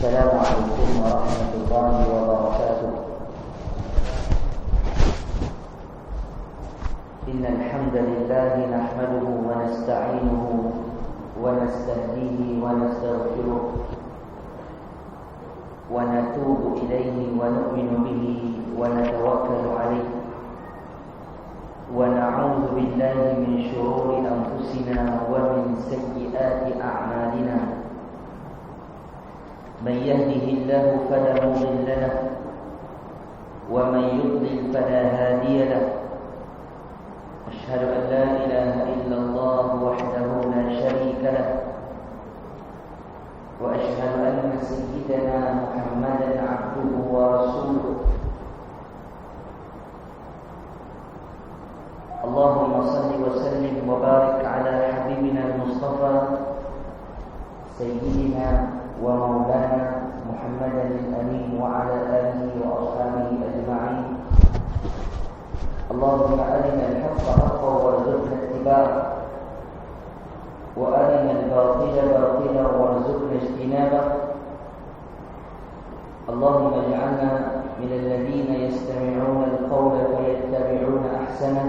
السلام عليكم ورحمة الله وبركاته. إن الحمد لله نحمده ونستعينه ونستهديه ونستغفره ونتوب إليه ونؤمن به ونتوكل عليه ونعوذ بالله من شرور أنفسنا ومن سيئات أعمالنا. من يهده الله فلا مضل له ومن يضلل فلا هادي له. أشهد أن لا إله إلا الله وحده لا شريك له وأشهد أن سيدنا محمدا عبده ورسوله. اللهم صل وسلم وبارك على حبيبنا المصطفى سيدنا ومولانا محمد الأمين وعلى آله وأصحابه أجمعين. اللهم أرنا الحق حقا وارزقنا اتباعه وأرنا الباطل باطلا وارزقنا اجتنابه. اللهم اجعلنا من الذين يستمعون القول ويتبعون أحسنه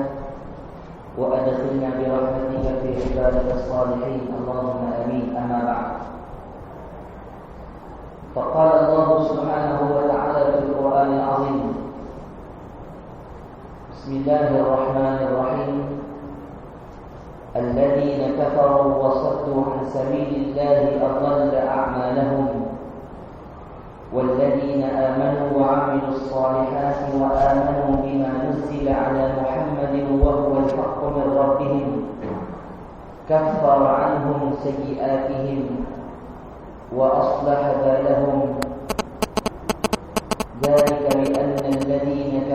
وأدخلنا برحمتك في عبادك الصالحين. اللهم آمين. أما بعد، فقال الله سبحانه وتعالى في القرآن العظيم: بسم الله الرحمن الرحيم. الذين كفروا وصدوا عن سبيل الله أضل أعمالهم والذين آمنوا وعملوا الصالحات وآمنوا بما نزل على محمد وهو الحق من ربهم كفر عنهم سيئاتهم وأصلح بالهم. ذلك بأن الذين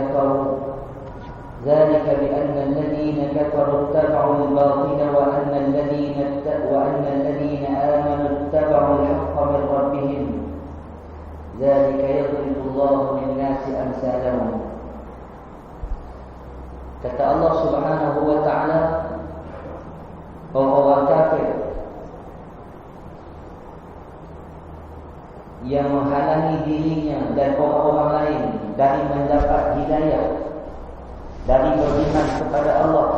كفروا اتبعوا الباطل وأن الذين آمنوا اتبعوا الحق من ربهم. ذلك يضرب الله للناس أمثالهم. Kata Allah Subhanahu wa taala, orang kafir yang menghalangi dirinya dan orang-orang lain dari mendapat hidayah, dari beriman kepada Allah,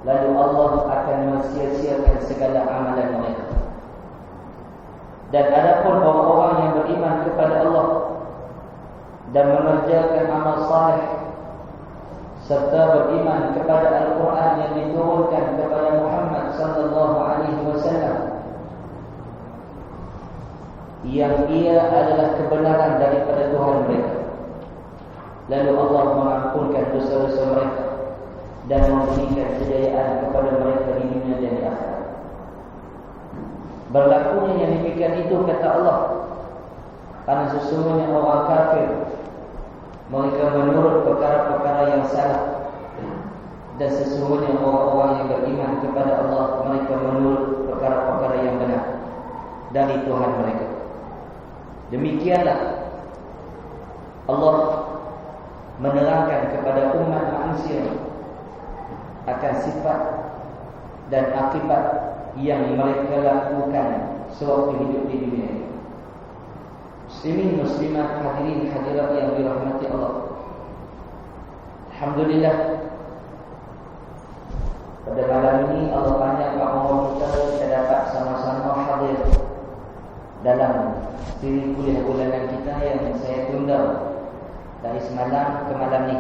lalu Allah akan mensia-siakan segala amalan mereka. Dan adapun orang-orang yang beriman kepada Allah dan mengerjakan amal saleh serta beriman kepada Al-Quran yang diturunkan kepada Muhammad sallallahu alaihi wasallam, yang ia adalah kebenaran daripada Tuhan mereka, lalu Allah mengampunkan dosa-dosa mereka dan memberikan kejayaan kepada mereka di dunia dan di akhirat. Berlakunya yang demikian itu, kata Allah, karena sesungguhnya orang kafir mereka menurut perkara-perkara yang salah, dan sesungguhnya orang-orang yang beriman kepada Allah mereka menurut perkara-perkara yang benar dari Tuhan mereka. Demikianlah Allah menerangkan kepada umat manusia akan sifat dan akibat yang mereka lakukan sewaktu hidup di dunia ini. Muslimin muslimat, hadirin hadirat yang dirahmati Allah, alhamdulillah, pada malam ini Allah banyak umur kita dapat sama-sama hadir dalam siri kuliah bulanan kita yang saya tunda dari semalam ke malam ni.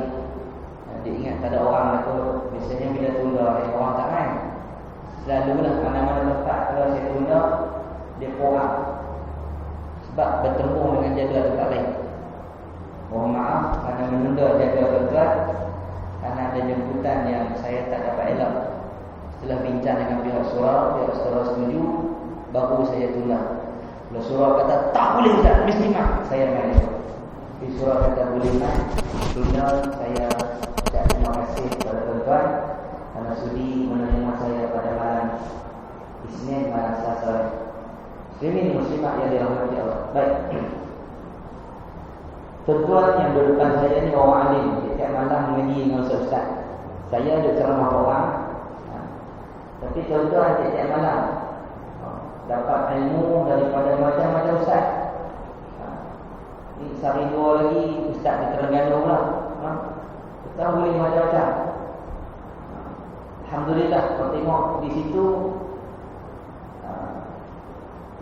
Dia ingat tak ada orang tu, biasanya bila tunda orang tak main. Selalulah mana-mana tempat kalau saya tunda, dia kurang sebab bertemu dengan jadual tempat lain. Mohon maaf kerana menunda jadual tempat, kerana ada jemputan yang saya tak dapat elak. Setelah bincang dengan pihak surau setuju, baru saya tunda. Kalau surau kata tak boleh tak, mesti mak, saya main. Tapi surau kata boleh mak, tunda. Saya ucap terima kasih kepada tuan-tuan kerana sudi menerima saya pada malam Isnin, malam Selasa. Muslimin muslimat yang dirahmati Allah. Baik, tuan-tuan yang berdepan saya ni orang alim, setiap malam mengaji dengan ustaz. Saya ada ceramah orang, tapi tuan-tuan setiap malam dapat ilmu daripada macam-macam ustaz.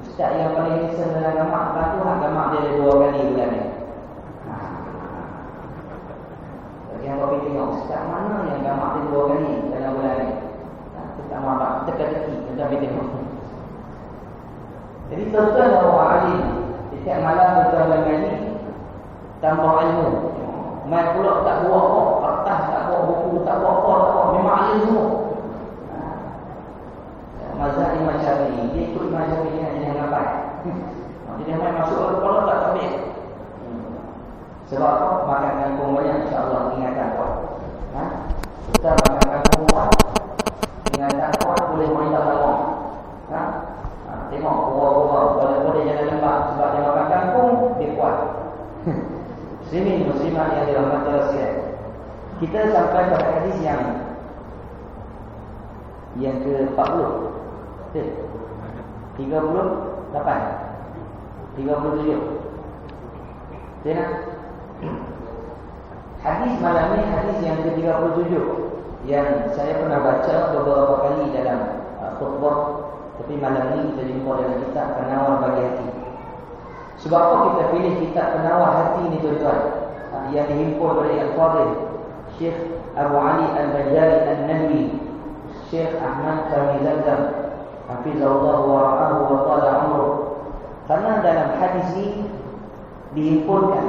Ustaz yang paling handsome dalam gamak tu hak gamak dia 2 kali bulan ni. Yang kau pergi tengok ustaz mana yang gamak dia 2 kali dalam bulan ni. Kita tak maaf, teka-teki kita pergi tengok. Jadi tuan-tuan orang alim setiap malam tuan-tuan ni tambah ilmu. Mai pula tak buat apa, kertas tak buat, buku tak buat apa, tak buat, memang alim semua. Mazhab Imam Syafi'i, dia ikut Imam Syafi'i yang ngapai. Jadi mai masuk ke kepala tak habis. Sebab apa? Makan kangkung banyak, insya-Allah ingatan kau. Kita makan kangkung banyak. Ingatan kau boleh monitor lama. Tengok orang-orang kalau dia jalan lembab sebab dia makan kangkung, dia kuat. Muslimin muslimat yang dirahmati Allah sekalian. Kita sampai pada hadis yang ke-40. Betul? 38. 37. Betul tak? Hadis malam ni hadis yang ke-37 yang saya pernah baca beberapa kali dalam khutbah, tapi malam ni kita jumpa dalam kitab Penawar Bagi Hati. Sebab apa kita pilih kitab Penawar Hati ni tuan-tuan? Yang dihimpun oleh Al-Fadhil Syekh Abu Ali Al-Bajari Al-Nadwi, Syekh Ahmad Fahmi Zamzam, hafizahullah wa ra'ahu wa ta'ala umruh. Karena dalam hadis ni dihimpunkan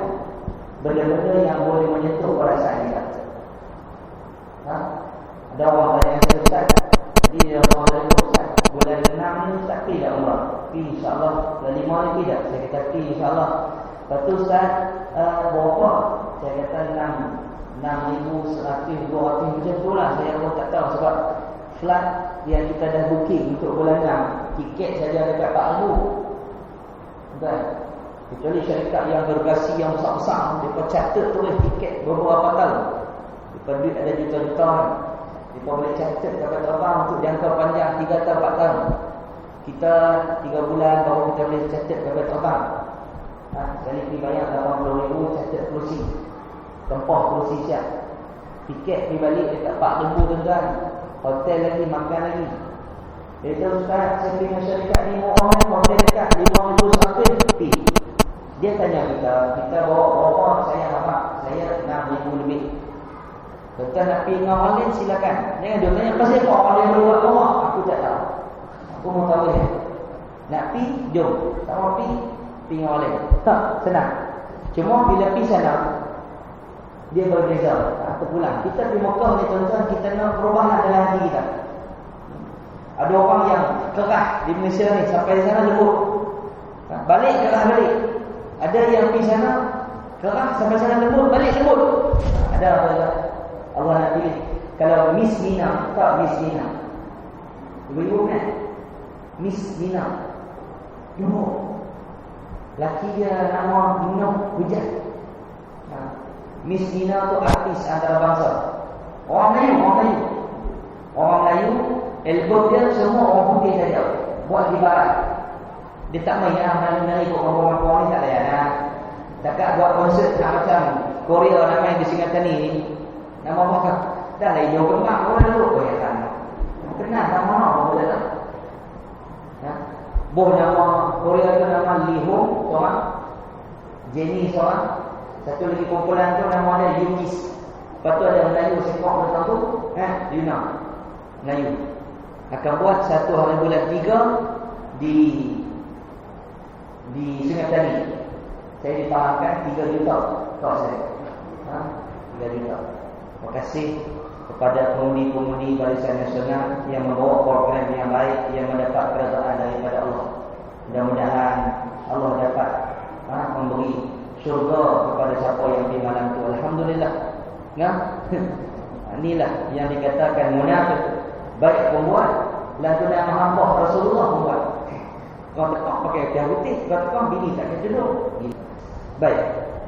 benda-benda yang boleh menyentuh perasaan kita. Ada orang tanya saya, Ustaz, jadi dia orang tanya, Ustaz, bulan 6 ni Ustaz pergi tak umrah? Pergi insyaAllah. Bulan 5 ni pergi tak? Saya kata pergi insyaAllah. Lepas tu Ustaz, berapa? Saya kata 6,100, 200 macam tu lah. Saya pun tak tahu sebab flight yang kita dah booking untuk bulan 6, tiket saja dekat 4,000. Bukan? Kecuali syarikat yang bergasi yang besar-besar, mereka catat tulis tiket beberapa tahun. Mereka duit ada juta-juta. Mereka boleh catat kapal terbang untuk jangka panjang 3 atau 4 tahun. Kita 3 bulan baru kita boleh catat kapal terbang. Sekali pergi bayar 80,000 catat kerusi. Tempah kerusi siap. Tiket pergi balik dekat 4,000 tuan-tuan. Hotel lagi, makan lagi. Dia tahu Ustaz, saya pergi masyarakat ni orang hotel dekat 5,000 pergi. Dia tanya kita bawa berapa? Saya apa? Saya 6,000 lebih. Tuan nak pergi dengan orang lain silakan. Jangan dia tanya pasal apa orang lain buat bawa. Aku tak tahu. Aku mau tahu dia. Nak pergi, jom. Tak mau pergi dengan orang lain. Tak, senang. Cuma bila pergi sana, dia berbeza. Terpulang. Kita pergi Mekah ni tuan-tuan, kita nak perubahan dalam hati kita. Ada orang yang kerah di Malaysia ni, sampai di sana lembut. Balik kerah balik. Ada yang pergi sana kerah sampai sana lembut, balik lembut. Ada Allah nak pilih. Kalau Miss Mina, tak Miss Mina. Ibu-ibu kan? Miss Mina. Dulu laki dia nama Mina Hujan. Miss Mina tu artis antarabangsa. Orang Melayu. Orang Melayu, album dia semua orang putih saja. Buat di barat. Dia tak main Melayu buat orang-orang ni tak layan. Dekat buat konsert macam Korea nak main di Singapura ni. Nama apa? Dah lah hijau kemak orang dulu. Oh ya kan. Kenal nama mana boleh tak? Boh nama Korea tu nama Lee Ho seorang, Jenny seorang, satu lagi kumpulan tu nama dia Yukis. Lepas tu ada Melayu sekok macam tu, Yuna Melayu akan buat satu hari bulan 3 di Sungai Petani. Saya dipahamkan 3 juta kos saya. 3 juta. Terima kasih kepada pengundi-pengundi Barisan Nasional yang membawa program yang baik, yang mendapat keredaan daripada Allah. Mudah-mudahan Allah dapat memberi syurga kepada siapa yang di malam itu. Alhamdulillah. Inilah yang dikatakan munafik. Baik pembuat, lantunan Muhammad Rasulullah pembuat. Kau tekak pakai kain putih, kau tekak bini tak kena duduk. Baik.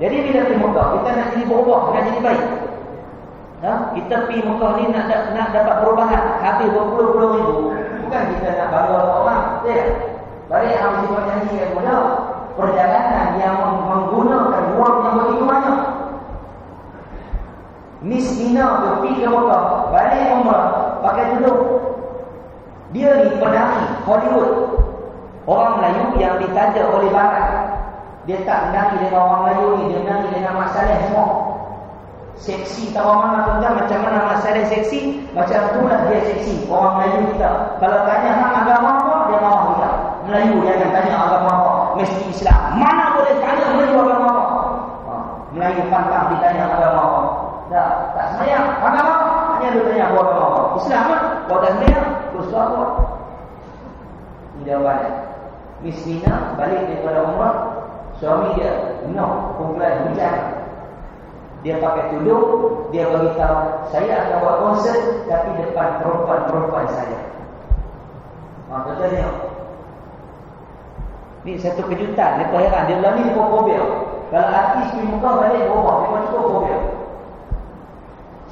Jadi bila pergi Mekah, kita nak jadi berubah, nak jadi baik. Kita pergi Mekah ni nak dapat perubahan. Habis berpuluh-puluh ribu. Bukan kita nak bangga orang. Balik harus diperjanji yang mudah. Perjalanan yang menggunakan wang yang begitu banyak. Miss Mina tu pergi ke Mekah, balik umrah, pakai tudung. Dia ni penari Hollywood. Orang Melayu Melayu yang ditaja oleh barat. Dia tak menari dengan orang Melayu ni, dia menari dengan Mak Saleh semua. Seksi tak orang mana tuan, macam mana Mak Saleh seksi, macam itulah dia seksi. Orang Melayu kita, kalau tanya hang agama apa, dia mahu kita. Melayu jangan tanya agama apa, mesti Islam. Mana boleh tanya Melayu agama apa? Melayu pantang ditanya agama apa. Tak semayang, agama apa? Hanya dia tanya agama apa. Islam kan? Kalau tak semayang, terus apa? Ini jawapan. Miss Mina balik daripada umrah, suami dia kumpulan hujan. Dia pakai tudung, dia beritahu, saya akan buat konsert tapi depan perempuan-perempuan saya. Tuan-tuan tengok. Ni satu kejutan, dia heran, dia bilang ni fobia. Kalau artis pergi muka balik berubah, dia cukup fobia.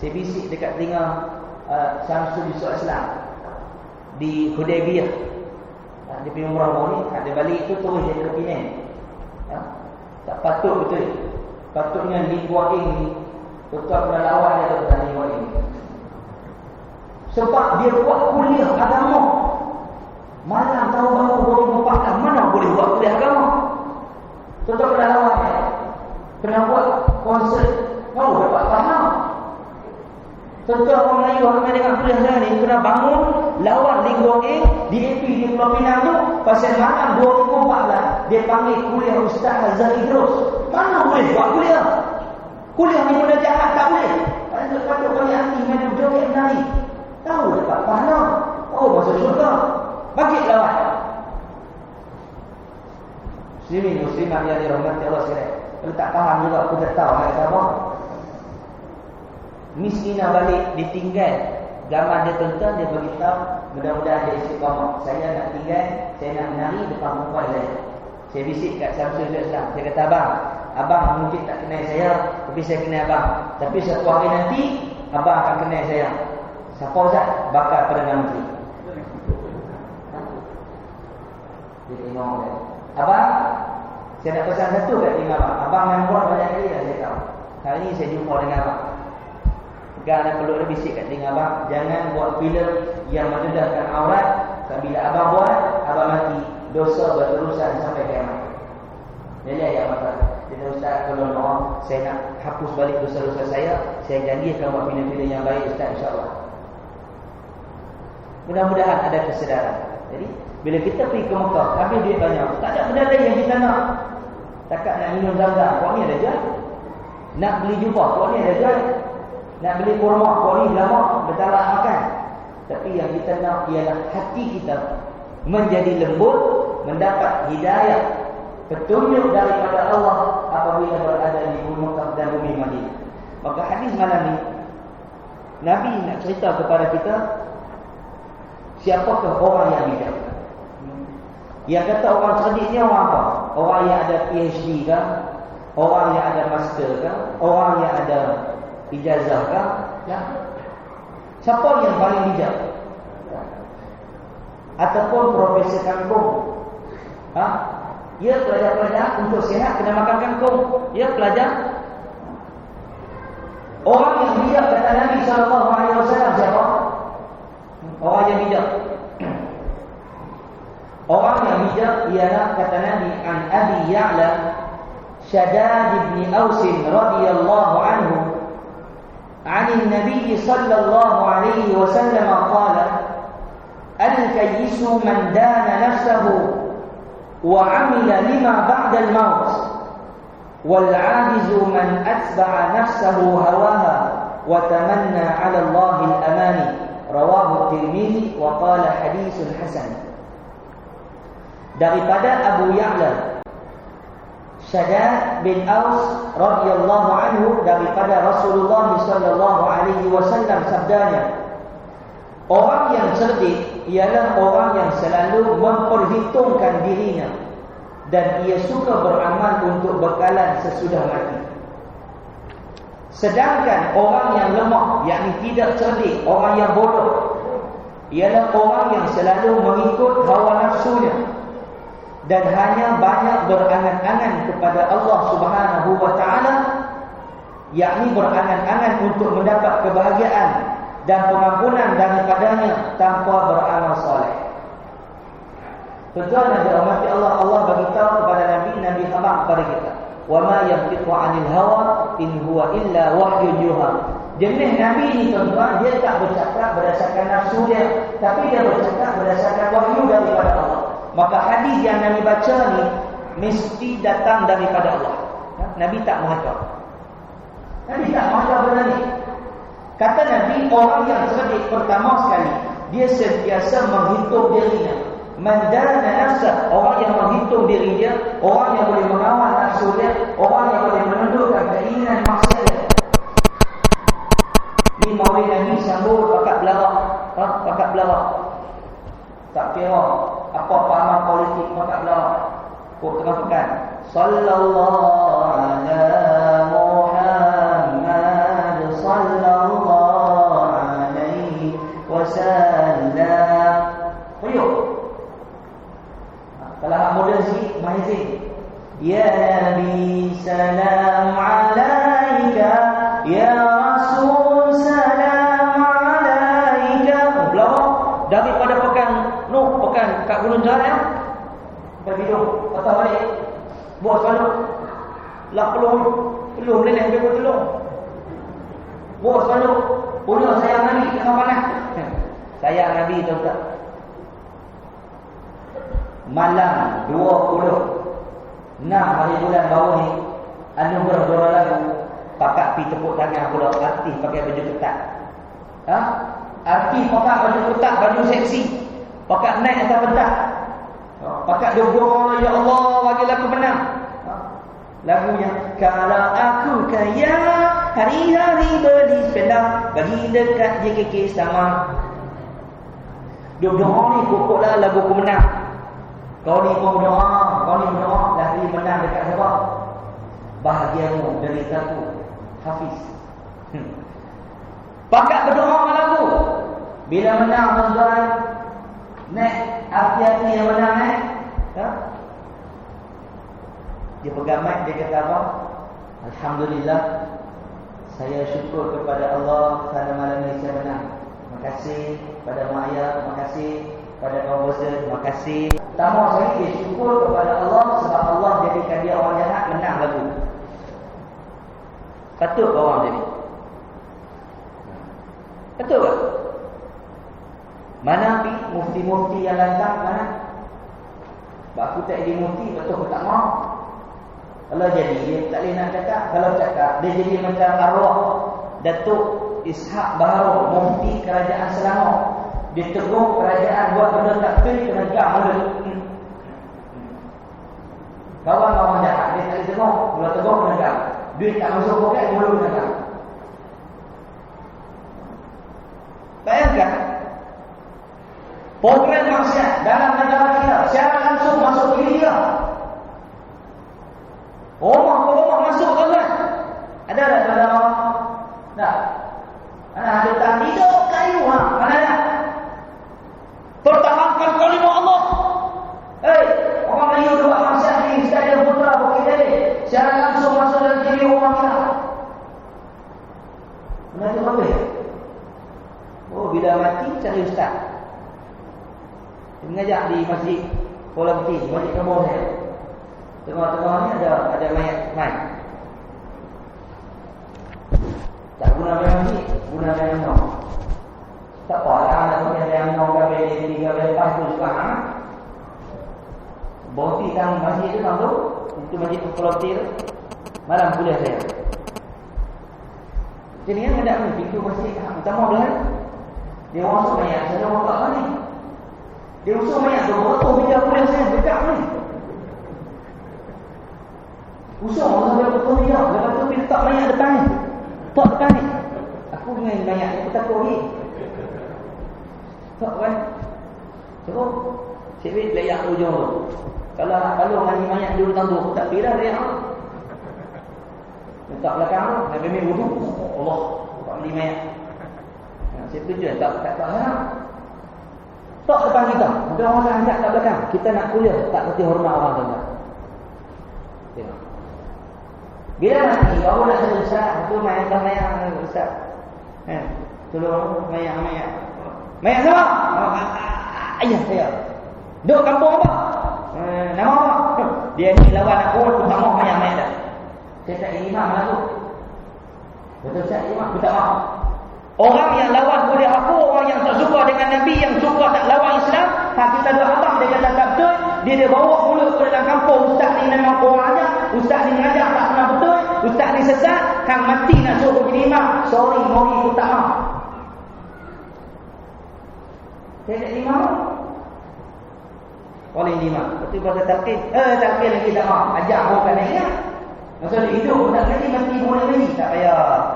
Saya bisik dekat telinga Syamsul Yusuf Aslam di Hudaybiyah. Dia pergi umrah ni, dia balik itu terus dia ke Penang. Tak patut betul. Patutnya Lee Kuan Ing ni tuan pernah lawan dia tentang Lee Kuan Ing. Sebab dia buat kuliah agama. Malam tahun 2014 mana boleh buat kuliah agama? Tuan pernah lawan dia. Pernah buat konsert, baru dapat faham. Tuan orang Melayu yang dengan kuliah saya ni pernah bangun lawan Lee Kuan Ing di AP di Pulau Pinang tu pasal malam 2014 dia panggil kuliah Ustaz Hazal Idrus. Mana boleh buat kuliah? Kuliah ni benda jahat tak boleh. Patut bagi hati mana joget menari. Tahu dapat pahala. Oh masuk syurga. Bagi lawan. Muslimah yang dirahmati Allah sekalian. Kalau tak faham juga aku tak tahu nak kata apa. Miss Ina balik ditinggal gambar dia tuan-tuan, dia beritahu mudah-mudahan dia istiqamah. Saya nak tinggal, saya nak menari depan perempuan saya. Saya bisik kat Syamsul Islam. Saya kata abang mungkin tak kenal saya, tapi saya kenal abang. Tapi satu hari nanti abang akan kenal saya. Siapa Ustaz? Bakal Perdana Menteri. Dia tengok dia. Abang, saya nak pesan satu kat tinggal abang. Abang yang buat banyak kali dah saya tahu. Hari ni saya jumpa dengan abang. Kerana perlu ada bisik kat telinga abang, jangan buat filem yang mendedahkan aurat. Bila abang buat, abang mati, dosa berterusan sampai kiamat. Jadi ayat mata. Jadi Ustaz tolong saya nak hapus balik dosa-dosa saya janji akan buat filem-filem yang baik Ustaz insya-Allah. Mudah-mudahan ada kesedaran. Jadi bila kita pergi ke Mekah, habis duit banyak, tak ada benda lain yang kita nak. Takat nak minum zam-zam, kau ni ada jual. Nak beli jubah, kau ni ada jual. Nak beli kurma, kau ni lama bertalak makan. Tapi yang kita nak ialah hati kita menjadi lembut, mendapat hidayah, petunjuk daripada Allah apabila berada di bumi Mekah dan bumi Madinah. Maka hadis malam ni Nabi nak cerita kepada kita siapakah orang yang bijak. Yang kata orang cerdik ni orang apa? Orang yang ada PhD kan? Orang yang ada master kan? Orang yang ada ijazah kan? Ya. Siapa yang paling bijak? Ataupun profesor kangkung. Ia pelajar-pelajar untuk sihat kena makan kangkung. Ia pelajar. Orang yang bijak kata Nabi SAW siapa? Orang yang bijak. Orang yang bijak ialah kata Nabi an Abi Ya'la Shaddad bin Aus radhiyallahu anhu عن النبي صلى الله عليه وسلم قال الكيس من دان نفسه وعمل لما بعد الموت والعاجز من أتبع نفسه هواها وتمنى على الله الأماني رواه الترمذي وقال حديث حسن. Daripada Abu Ya'la Shaddad bin Aus radhiyallahu anhu daripada Rasulullah sallallahu alaihi wasallam sabdanya, orang yang cerdik ialah orang yang selalu memperhitungkan dirinya dan ia suka beramal untuk bekalan sesudah mati. Sedangkan orang yang lemah, yakni tidak cerdik, orang yang bodoh, ialah orang yang selalu mengikut hawa nafsunya dan hanya banyak berangan-angan kepada Allah Subhanahu wa taala, yakni berangan-angan untuk mendapat kebahagiaan dan pengampunan daripadanya tanpa beramal soleh. Tuan Nabi rahmati Allah, Allah bagi tahu kepada Nabi khabar kepada kita. Wa ma yantiqu 'anil hawa in huwa illa wahyun yuha. Jenis Nabi ini tuan-tuan, dia tak bercakap berdasarkan nafsu dia, tapi dia bercakap berdasarkan wahyu daripada Allah. Maka hadis yang Nabi baca ni mesti datang daripada Allah. Nabi tak mengajar. Nabi tak mengajar benda ni. Kata Nabi, orang yang cerdik pertama sekali, dia sentiasa menghitung dirinya. Mandana nafsa, orang yang menghitung diri dia, orang yang boleh mengawal nafsu dia, orang yang boleh menundukkan keinginan maksiat dia. Ni maulid Nabi sambut pakat belarang, pakat belarang. Tak kira apa pemahaman politik pakat belarang. Kok tengah pekan. Sallallahu ala Muhammad sallallahu alaihi wasallam. Ayo. Kalau hak moden sikit, mahizin. Ya Nabi salam alaika, ya Rasul salam alaika. Belawak daripada pekan kat Gunung Jalan, pergi dulu, patah balik. Buat selalu. Lah pelung leleh dia pelung. Buat selalu. Punya sayang Nabi tengah panas. Sayang Nabi tu tak. Malam 26 hari bulan bawah ni, anugerah dua lagu, pakat pi tepuk tangan pula, artis pakai baju ketat. Artis pakai baju ketat, baju seksi, pakat naik atas pentas, pakat doa, ya Allah bagilah aku menang. Lagunya, kalau aku kaya, hari-hari beli sepeda, bagi dekat JKK sama. Doa ni pokoklah lagu aku menang. Kau ni pun berdoa, lagi menang dekat siapa? Bahagiamu, deritaku, Hafiz. Pakat berdoa dengan lagu. Bila menang tuan-tuan, naik hati-hati yang menang naik. Dia pegang mic, dia kata apa? Alhamdulillah, saya syukur kepada Allah kerana malam ini saya menang. Terima kasih pada mak ayah, terima kasih pada kaum bosan, terima kasih. Tambah sekali dia syukur kepada Allah sebab Allah jadikan dia orang jahat menang lagu. Patut orang jadi. Betul tak? Mana pi mufti-mufti yang lantang mana? Sebab aku tak jadi mufti, betul aku tak mau. Kalau jadi dia tak boleh nak cakap. Kalau cakap dia jadi macam arwah Datuk Ishak Baharul, mufti kerajaan Selangor. Dia tegur kerajaan buat benda tak betul, kena gam mula. Kawan-kawan jahat dia tak boleh tegur. Kalau tegur kena gam. Duit tak masuk poket, mula kena gam. Bayangkan program maksiat dalam negara kita secara langsung masuk diri dia. Rumah masuk tuan-tuan. Ada tak tuan-tuan? Tak. Ada tak hidup kayu mana ada? Pertahankan kalimah Allah. Orang Melayu buat maksiat ni sekadar putra bukit tadi. Secara langsung masuk dalam diri orang kita. Benar tu apa ya? Bila mati cari ustaz. Dia mengajar di masjid Kuala Putih, masjid Kebun saya. Tengah-tengah ni ada mayat naik. Tak guna masjid, guna mayat. Tak apalah nak pakai mayat kabel ini kabel pas tu sekarang. Boti kan masjid tu kan tu, itu masjid Kuala Putih. Malam kuliah saya. Jadi yang ada pintu masjid utama dah. Dia masuk mayat, saya orang tak ni. Dia usul mayat tu, betul meja kuliah saya dekat ni. Usul orang dia betul meja, lepas tu dia letak mayat depan ni. Tak depan ni. Aku dengan mayat ni, aku takut ni. Tak kan? Cuba, cik layak ujung tu. Kalau mandi mayat dulu tang tu, aku tak kira layak tu. Letak belakang tu, Nabi Mim wudu. Allah, tak mandi mayat. Saya tujuan tak lah. Tak depan kita. Ada orang angkat kat belakang. Kita nak kuliah, tak kerti hormat orang tu. Tengok. Bila mati, baru nak jadi ustaz. Itu mayat ustaz. Tolong mayat. Mayat siapa? Ayah saya. Duduk kampung apa? Nama apa? Dia ni lawan aku tak mau main dah. Saya tak imam lah tu. Betul tak imam? Aku tak mau. Orang yang lawan boleh aku, orang yang tak suka dengan Nabi, yang suka tak lawan Islam, kita dua abang dia kata tak betul, dia bawa mulut ke dalam kampung, ustaz ni memang orang ajar, ustaz ni mengajar tak pernah betul, ustaz ni sesat, kan mati nak suruh jadi imam. Sorry, mori aku tak mau. Saya tak imam. Boleh imam. Lepas tu pasal talqin, talqin lagi tak mau. Ajar bukan lagi lah. Maksudnya hidup tak lagi, mati boleh lagi. Tak payah.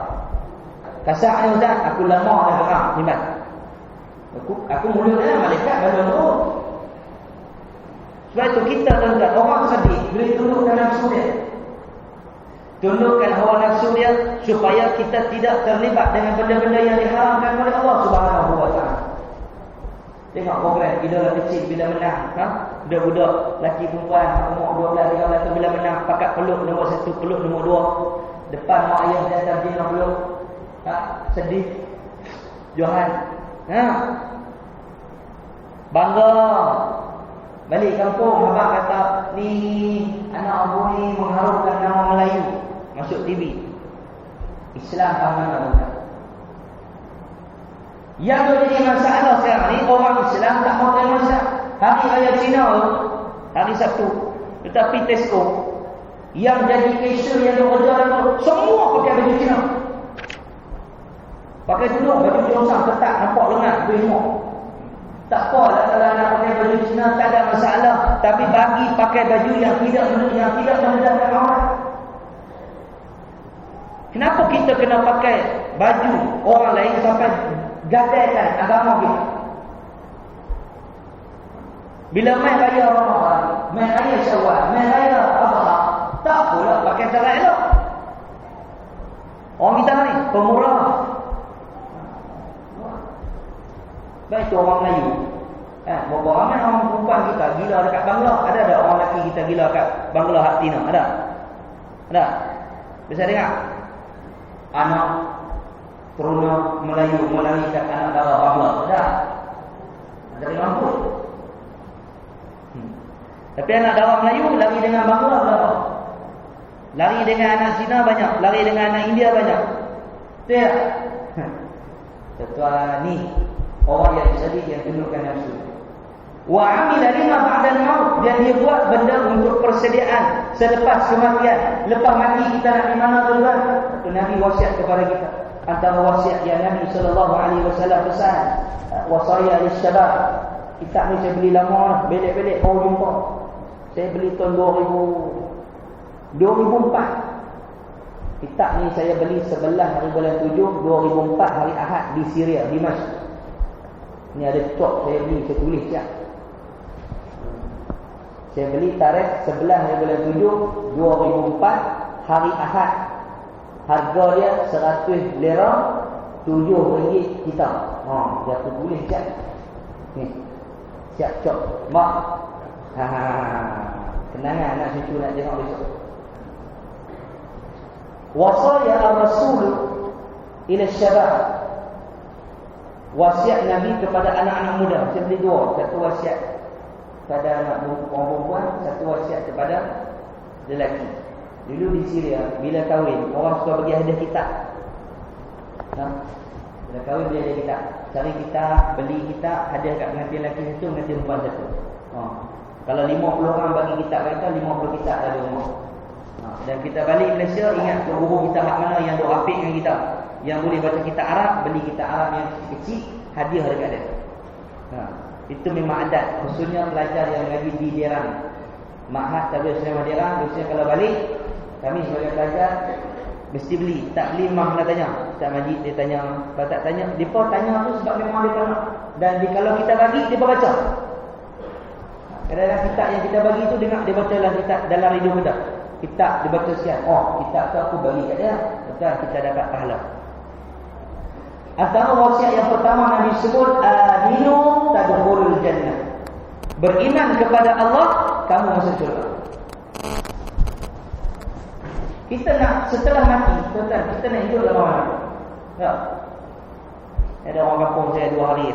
Kasarnya ustaz, aku lama dah faham iman. Aku mulut dah malaikat baru nurut. Sebab itu kita tuan-tuan, orang sedih boleh tundukkan nafsu dia. Tundukkan hawa nafsu dia supaya kita tidak terlibat dengan benda-benda yang diharamkan oleh Allah Subhanahu wa taala. Tengok program idola kecil bila menang, budak-budak lelaki perempuan umur 12 13 tahun bila menang pakat peluk nombor 1, peluk nombor 2. Depan mak ayah dia akan bina peluk. Sedih Johan bangga balik kampung abang kata ni anak abu ni mengharumkan nama Melayu masuk TV Islam aman tak. Yang jadi masalah sekarang ni orang Islam tak mau terima Islam. Hari Raya Cina hari Sabtu tetapi Tesco yang jadi cashier yang bekerja dalam semua pakai baju Cina. Pakai tudung, baju jongsang ketat, nampak lengan, berhimok. Tak apa lah kalau nak pakai baju Cina, tak ada masalah. Tapi bagi pakai baju yang tidak menunjukkan aurat. Kenapa kita kena pakai baju orang lain sampai gadaikan agama kita? Bila main raya Ramadan, main raya Syawal, main raya Adha, tak pula pakai cara elok. Orang kita ni pemurah. Baik tu orang Melayu. Berapa ramai orang perempuan kita gila dekat Bangla? Ada tak orang lelaki kita gila dekat Bangla hak Tina? Ada? Ada? Bisa dengar? Anak teruna Melayu melarikan anak darah Bangla. Ada? Ada yang mampu. Tapi anak darah Melayu lari dengan Bangla berapa? Lari dengan anak Cina banyak, lari dengan anak India banyak. Betul tak? Tuan ni orang yang sedih yang tundukkan nafsu. Wa amila lima ba'dal maut, dan dia buat benda untuk persediaan selepas kematian. Lepas mati kita nak di mana tuan-tuan? Itu Nabi wasiat kepada kita. Antara wasiat yang Nabi sallallahu alaihi wasallam pesan, wasaya lisyabab. Kitab ni saya beli lama lah, belik-belik baru jumpa. Saya beli tahun 2004. Kitab ni saya beli 11 hari bulan 7 2004 hari Ahad di Syria, di Dimashq. Ni ada cok saya beli, saya tulis siap. Saya beli tarikh 11 hari bulan 7 2004 hari Ahad. Harga dia 100 lira, 7 ringgit kita. Dia aku tulis siap. Ni. Siap cok. Mak. Kenangan anak cucu nak tengok besok. Wasaya ar-rasul ila syabab. Wasiat Nabi kepada anak-anak muda. Saya beli dua. Satu wasiat kepada anak perempuan, satu wasiat kepada lelaki. Dulu di Syria, bila kahwin, orang suka bagi hadiah kitab. Bila kahwin dia hadiah kitab. Cari kitab, beli kitab, hadiah kat pengantin lelaki satu, pengantin perempuan satu. Kalau 50 orang bagi kitab mereka, 50 kitab ada rumah. Dan kita balik Malaysia, ingat guru kita hak mana yang duk apik dengan kita, yang boleh baca kitab Arab, beli kitab Arab yang kecil, hadiah dekat dia. Itu memang adat, khususnya pelajar yang lagi di Derang. Ma'had Tabligh Islam Derang, biasanya kalau balik, kami sebagai pelajar mesti beli. Tak beli memang kena tanya. Ustaz Majid dia tanya, kalau tak tanya, depa tanya tu sebab memang dia nak. Dan kalau kita bagi, depa baca. Kadang-kadang kitab yang kita bagi tu dengar dia baca dalam kitab, dalam radio kita. Kitab dibaca sekian. Kitab tu aku bagi kat dia. Betul, kita dapat pahala. Antara wasiat yang pertama Nabi sebut, aminu tadkhulul jannah. Beriman kepada Allah, kamu masuk syurga. Kita nak setelah mati, tuan-tuan, kita nak hidup dalam mana? Ya. Ada orang kampung saya 2 hari.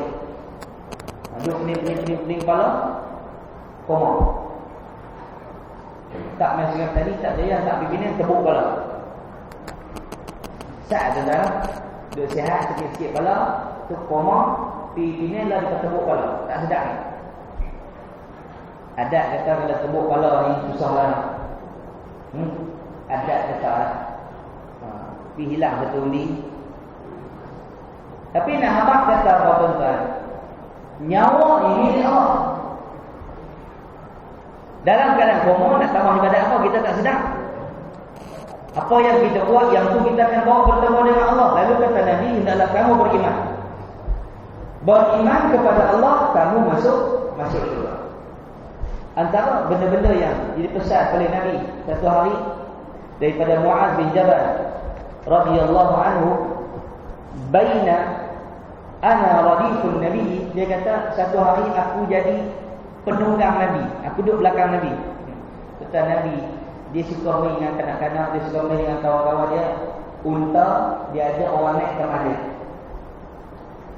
Duduk pening kepala, koma. tak main sekarang tadi, tak jaya, tak pimpinan, tepuk kepala. Saat tuan-tuan, duduk sihat sikit-sikit kepala, tu koma, pimpinan lah dia tepuk kepala. Tak sedap ni. Adat kata kalau tepuk kepala ni susah lah. Adat kata lah. Pergi hilang satu undi. Tapi nak habaq kata apa tuan-tuan? Nyawa ini milik Allah. Dalam keadaan koma nak tambah ibadat apa kita tak sedar. Apa yang kita buat yang tu kita akan bawa bertemu dengan Allah. Lalu kata Nabi, hendaklah kamu beriman. Beriman kepada Allah, kamu masuk surga. Antara benda-benda yang dipesan oleh Nabi satu hari daripada Muaz bin Jabal radhiyallahu anhu, baina ana radifun Nabi, dia kata satu hari aku jadi penunggang Nabi, aku duduk belakang Nabi. Kata Nabi, dia suka main dengan kanak-kanak, dia suka main dengan kawan-kawan dia. Unta, dia ada orang naik ke mana.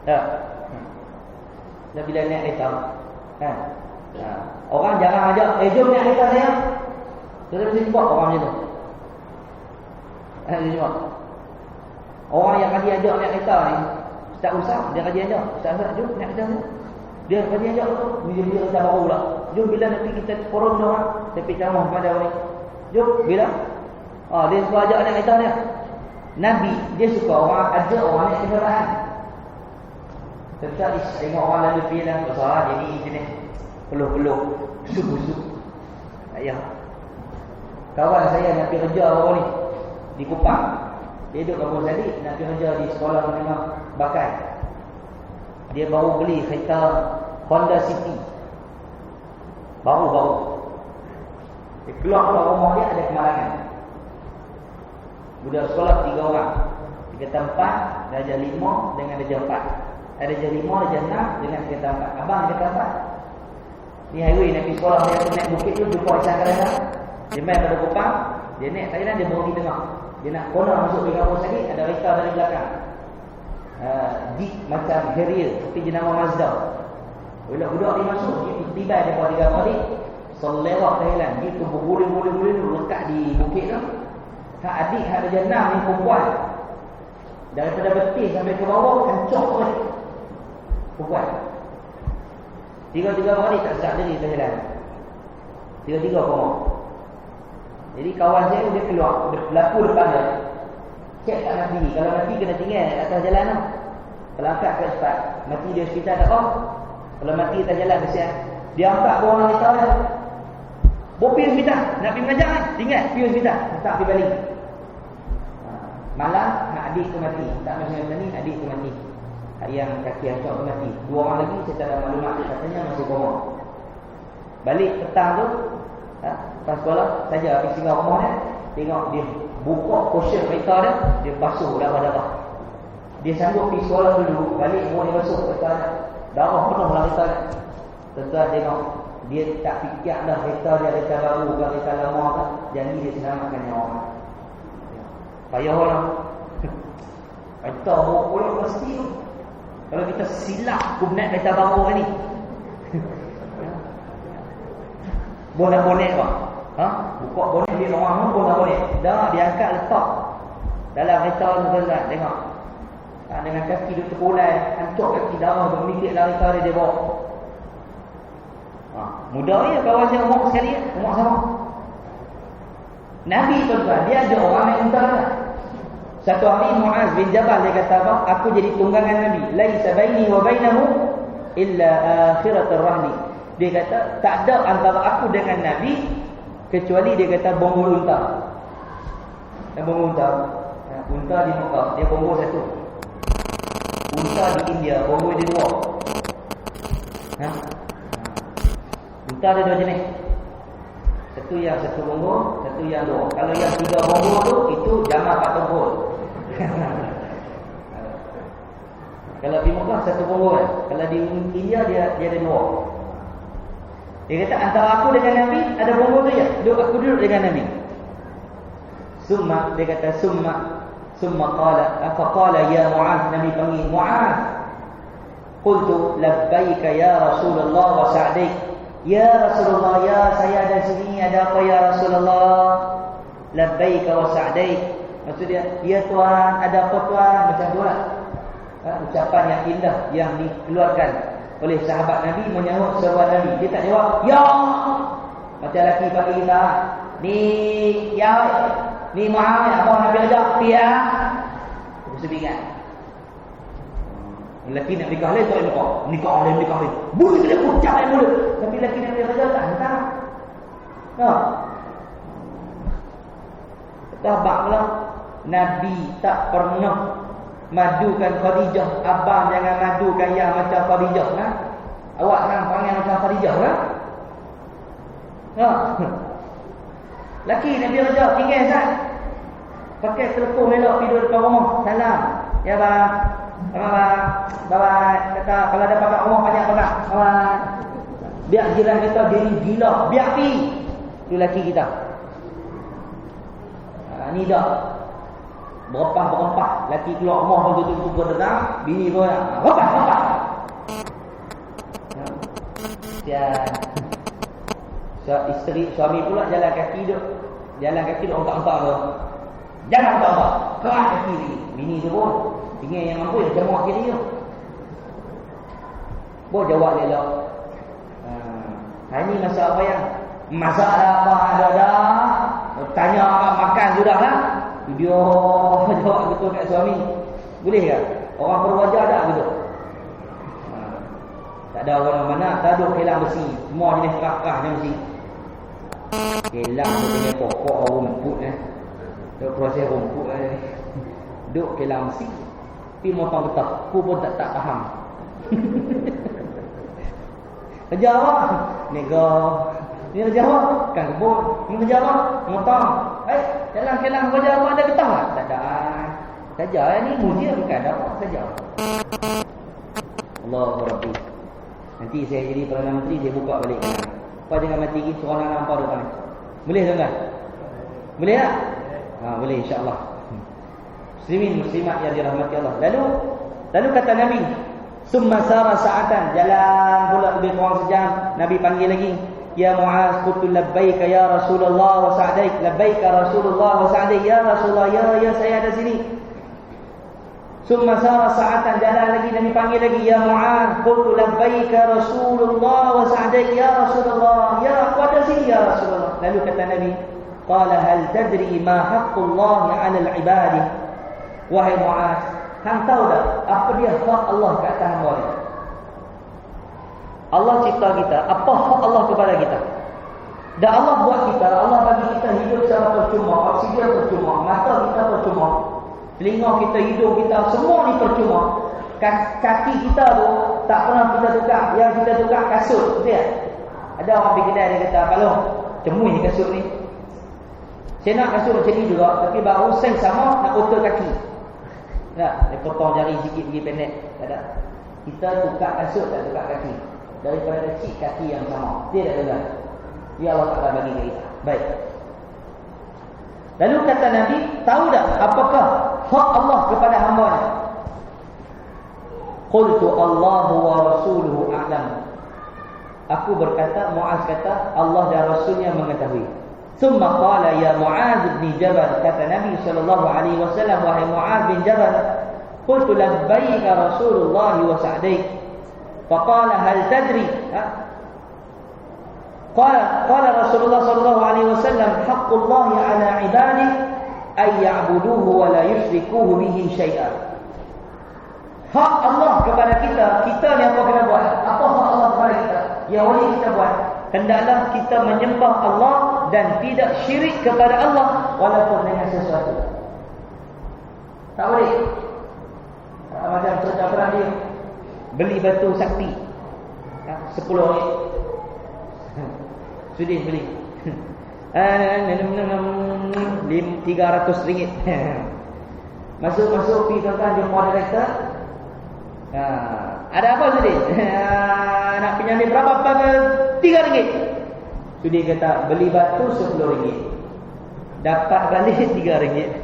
Tak? Dan bila naik kereta, kan? Orang jarang ajak, jom naik kereta saya. Kita mesti buat orang macam tu. Dia jumpa. Orang yang tadi ajak naik kereta ni, tak usah, dia tadi ajak. Tak usah, jom naik kereta saya. Dia tadi ajak tu, dia kereta baru pula. Jom bila nanti kita korang orang, tepi camah pada orang ni. Jom, bila? Dia suka ajak naik kereta dia. Nabi, dia suka orang ajak orang naik kenderaan. Tetap tengok orang lalu pergi dalam pasal jadi jenis peluh-peluh, busuk-busuk. Ayah. Kawan saya nak pergi kerja orang ni di Kupang. Dia duduk kampung tadi, nak pergi kerja di sekolah menengah Bakai. Dia baru beli kereta Honda City. Baru. Dia keluar rumah dia ada kemalangan. Budak sekolah 3 orang. Dia kata 4, darjah 5 dengan darjah 4. Darjah 5, darjah 6 dengan kereta 4. Abang kata 4. Ni highway nak pergi sekolah, dia naik bukit tu jumpa Isan Kerana. Dia main pada Kupang, dia naik Thailand, dia berhenti tengah. Dia nak corner masuk di kampung tadi, ada kereta dari belakang. Jeep macam Harrier, seperti jenama Mazda. Bila budak ni masuk, dia tiba depan 3 kali. Selewat Thailand, dia tu berguling-guling lekat di bukit tu. Hak adik, hak darjah 6 ni perempuan. Daripada betis sampai ke bawah, hancur terus. Perempuan. 3 kali tak sedap diri ke jalan. 3 koma. Jadi kawan saya dia keluar, dia berlaku depan dia. Cek tak mati. Kalau mati kena tinggal atas jalan tu. Kalau angkat ke cepat, mati di hospital tak apa. Kalau mati atas jalan kesian. Dia angkat ke orang kita dia. Bawa pergi hospital, nak pergi mengajar kan? Tinggal pergi hospital, tak pergi balik. Malam adik tu mati. Tak macam ni, adik tu mati. Yang kaki hancur tu mati. 2 orang lagi saya tak ada maklumat, katanya masih koma. Balik petang tu, lepas sekolah saja pergi singgah rumah dia, tengok dia buka cushion kereta dia basuh darah-darah. Dia sanggup pergi sekolah dulu, balik rumah dia basuh kereta dia. Darah penuh lah kereta dia. Tuan-tuan tengok, dia tak fikir dah kereta dia kereta baru ke kereta lama kan. Jadi dia selamatkan nyawa. Payah orang. Kereta bawa pulang mesti tu. Kalau kita silap naik kereta baru ni. Bonek-bonek apa? Buka bonek dia orang pun bonek. Dah diangkat letak dalam kereta tu tuan-tuan tengok. Dengan kaki dia terpulai, hancur kaki darah bermitik dari kereta dia bawa. Mudah ya kawan saya umur sekali ya, umur sama. Nabi tuan-tuan, dia ada orang naik unta kan. Satu hari Muaz bin Jabal dia kata apa? Aku jadi tunggangan Nabi. Laisa baini wa bainahu illa akhiratur rahli. Dia kata tak ada antara aku dengan Nabi kecuali dia kata bonggol unta. Dan bonggol unta. Unta di Mekah dia bonggol satu. Unta di India bonggol dia 2. Unta ada 2 jenis. Satu yang 1 bonggol, satu yang 2. Kalau yang 3 bonggol tu itu jama 4 bonggol. Kalau di Mekah 1 bonggol. Kalau di India dia ada 2. Dia kata antara aku dengan Nabi ada bonggol tu ya. Aku duduk dengan Nabi. Summa dia kata summa qala ya Muaz, Nabi panggil Muaz. Qultu labbaika ya Rasulullah wa sa'daik. Ya Rasulullah, ya saya ada sini, ada apa ya Rasulullah? Labbaik wa sa'daik. Maksud dia, ya Tuhan, ada apa Tuhan? Macam tu lah. Ucapan yang indah yang dikeluarkan oleh sahabat Nabi menyahut seruan Nabi. Dia tak jawab, ya. Macam lelaki pagi kita, ni ya, ni Muhammad, abang Nabi ajak pia. Bersebigan. Lelaki nak nikah lain, tak nikah lain. Boleh dia puncak yang boleh. Tapi lelaki nak nikah ajak tak hantar. Tak. Sahabatlah, Nabi tak pernah madukan Khadijah. Abang jangan madukan yang macam Khadijah lah. Awak hang panggil macam Khadijah lah. Laki Nabi Raja tinggal Zat, pakai telefon elok tidur depan rumah. Salam. Ya bang. Bye. Kata kalau ada pakai rumah banyak pakai. Bye. Biar jiran kita jadi gila. Biar pi. Itu laki kita. Ni dah berempah. Laki keluar rumah pun tutup dengar. Bini pun berempah. Isteri suami pula jalan kaki duk ongkak-ongkak tu. Jangan ongkak-ongkak. Keras kaki lagi. Bini tu pun tinggal yang mampu yang jamuak kiri tu. Boleh jawab dia lah. Ini masak apa yang masak apa ada. Tanya makan sudah lah. Dia jawab betul kat suami. Boleh ke? Orang berwajah tak betul? Tak ada orang mana tak ada kelang besi. Semua jenis keras-keras jenis besi. Kelang tu punya pokok rumput Duk proses rumput Duk kelang besi. Tapi motong getah. Aku pun tak faham. Kerja apa? Nego. Ni kerja apa? Kan kebun. Ni kerja apa? Motong. Jalan kelang kerja apa ada getah tak? Tak ada. Saja ni muzium bukan ada apa saja. Allahu Rabbi. Nanti saya jadi Perdana Menteri, saya buka balik kan. Apa jangan mati lagi, seorang nampak depan. Boleh tak? Boleh tak? Boleh insya-Allah. Muslimin muslimat yang dirahmati Allah. Lalu kata Nabi, summa sara sa'atan, jalan pula lebih kurang sejam. Nabi panggil lagi, ya Muaz, qultu labbaika ya Rasulullah wa sa'daik. Labbaika Rasulullah wa sa'daik. Ya Rasulullah, ya saya ada sini. Summa sara sa'atan, jalan lagi. Nabi panggil lagi, ya Muaz, qultu labbaika Rasulullah wa sa'daik. Ya Rasulullah, ya aku ada sini ya Rasulullah. Lalu kata Nabi, qala hal tadri ma haqqullah 'ala al-'ibadi. Wahai Muaz, hang tahu tak apa dia hak Allah ke atas hamba dia? Allah cipta kita, apa hak Allah kepada kita? Dan Allah buat kita, Allah bagi kita hidup secara percuma, oksigen percuma, mata kita percuma, telinga kita, hidung kita, semua ni percuma. Kaki kita tu tak pernah kita tukar. Yang kita tukar kasut, betul tak? Ada orang pergi kedai dia kata, "Balong, cemui kasut ni. Saya nak kasut macam ni juga, tapi baru saya sama nak otor kaki." Tak, dia potong jari sikit pergi pendek. Tak ada. Kita tukar kasut, tak tukar kaki. Daripada kecil kaki yang sama. Dia tak dengar. Dia Allah Ta'ala bagi kita. Baik. Lalu kata Nabi, tahu tak apakah hak Allah kepada hamba-Nya? Qultu Allahu wa rasuluhu a'lam. Aku berkata, Muaz kata, Allah dan Rasulnya mengetahui. Summa qala ya Muaz bin Jabal, kata Nabi sallallahu alaihi wasallam, wahai Muaz bin Jabal, qultu labbaika Rasulullah wa sa'daik. Faqala hal tadri? Qala Rasulullah sallallahu alaihi wasallam, haqqullah 'ala 'ibadihi ay ya'buduhu wa la yusyrikuhu bihi syai'an. Hak Allah kepada kita, kita ni apa kena buat? Apa hak Allah kepada kita? Yang boleh kita buat, hendaklah kita menyembah Allah dan tidak syirik kepada Allah walaupun dengan sesuatu. Tak boleh. Macam cerita perang dia, beli batu sakti 10 ringgit. Sudi beli 300 ringgit. Masuk pergi tuan-tuan jumpa director. Ada apa Sudi? Nak pinjam berapa? 3 ringgit. Sudi kata beli batu 10 ringgit, dapat balik 3 ringgit.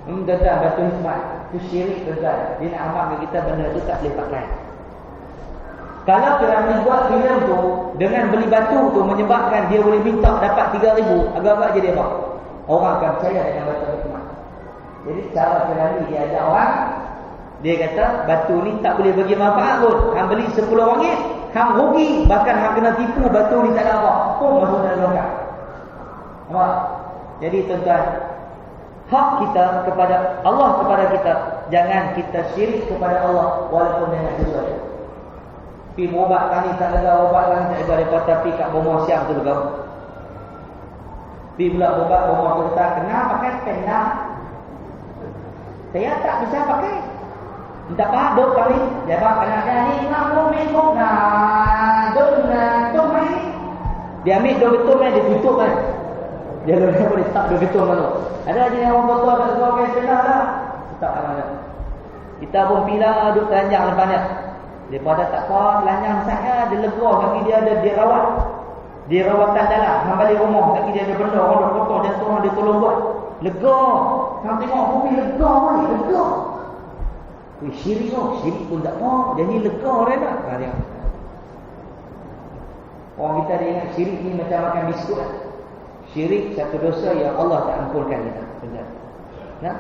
Tuan-tuan, batu hikmat itu syirik tuan-tuan. Dia nak amalkan kita benda tu tak boleh pakai. Kalau Piramli buat filem tu dengan beli batu tu menyebabkan dia boleh minta dapat 3,000, agak-agak jadi apa? Orang akan percaya dengan batu hikmah. Jadi cara Piramli dia ada orang, dia kata batu ni tak boleh bagi manfaat pun. Hang beli RM10, hang rugi, bahkan hang kena tipu batu ni tak ada apa. Pun masuk dalam logam. Nampak? Jadi tuan-tuan, hak kita kepada Allah, kepada kita, jangan kita syirik kepada Allah walaupun dengan sesuatu. Pi berobat tani tak lega, obat tani tak lega, lepas tapi kat rumah siang tu lega. Pi pula berobat rumah tu tak kena pakai pen dah. Saya tak bisa pakai. Minta apa? Duk kali. Dia bak kena jadi ngamu minggu nah. Dona tu mai. Dia ambil dua betul mai dia tutup kan. Dia boleh tak dua betul mana. Ada je yang orang tua tak tahu ke senar dah. Tak ada. Kita pun pila duk telanjang depan dia. Daripada tak apa, telanjang saya, dia lega, kaki dia ada, dia rawat. Dia rawatan dalam, hang balik rumah, kaki dia ada benda, orang dah potong, jantung dia tolong buat. Lega. Hang tengok kopi lega ni, lega. Syirik pun tak apa, jadi lega dia tak. Orang kita dia ingat syirik ni macam makan biskut. Syirik satu dosa yang Allah tak ampunkan kita. Benar. Nah,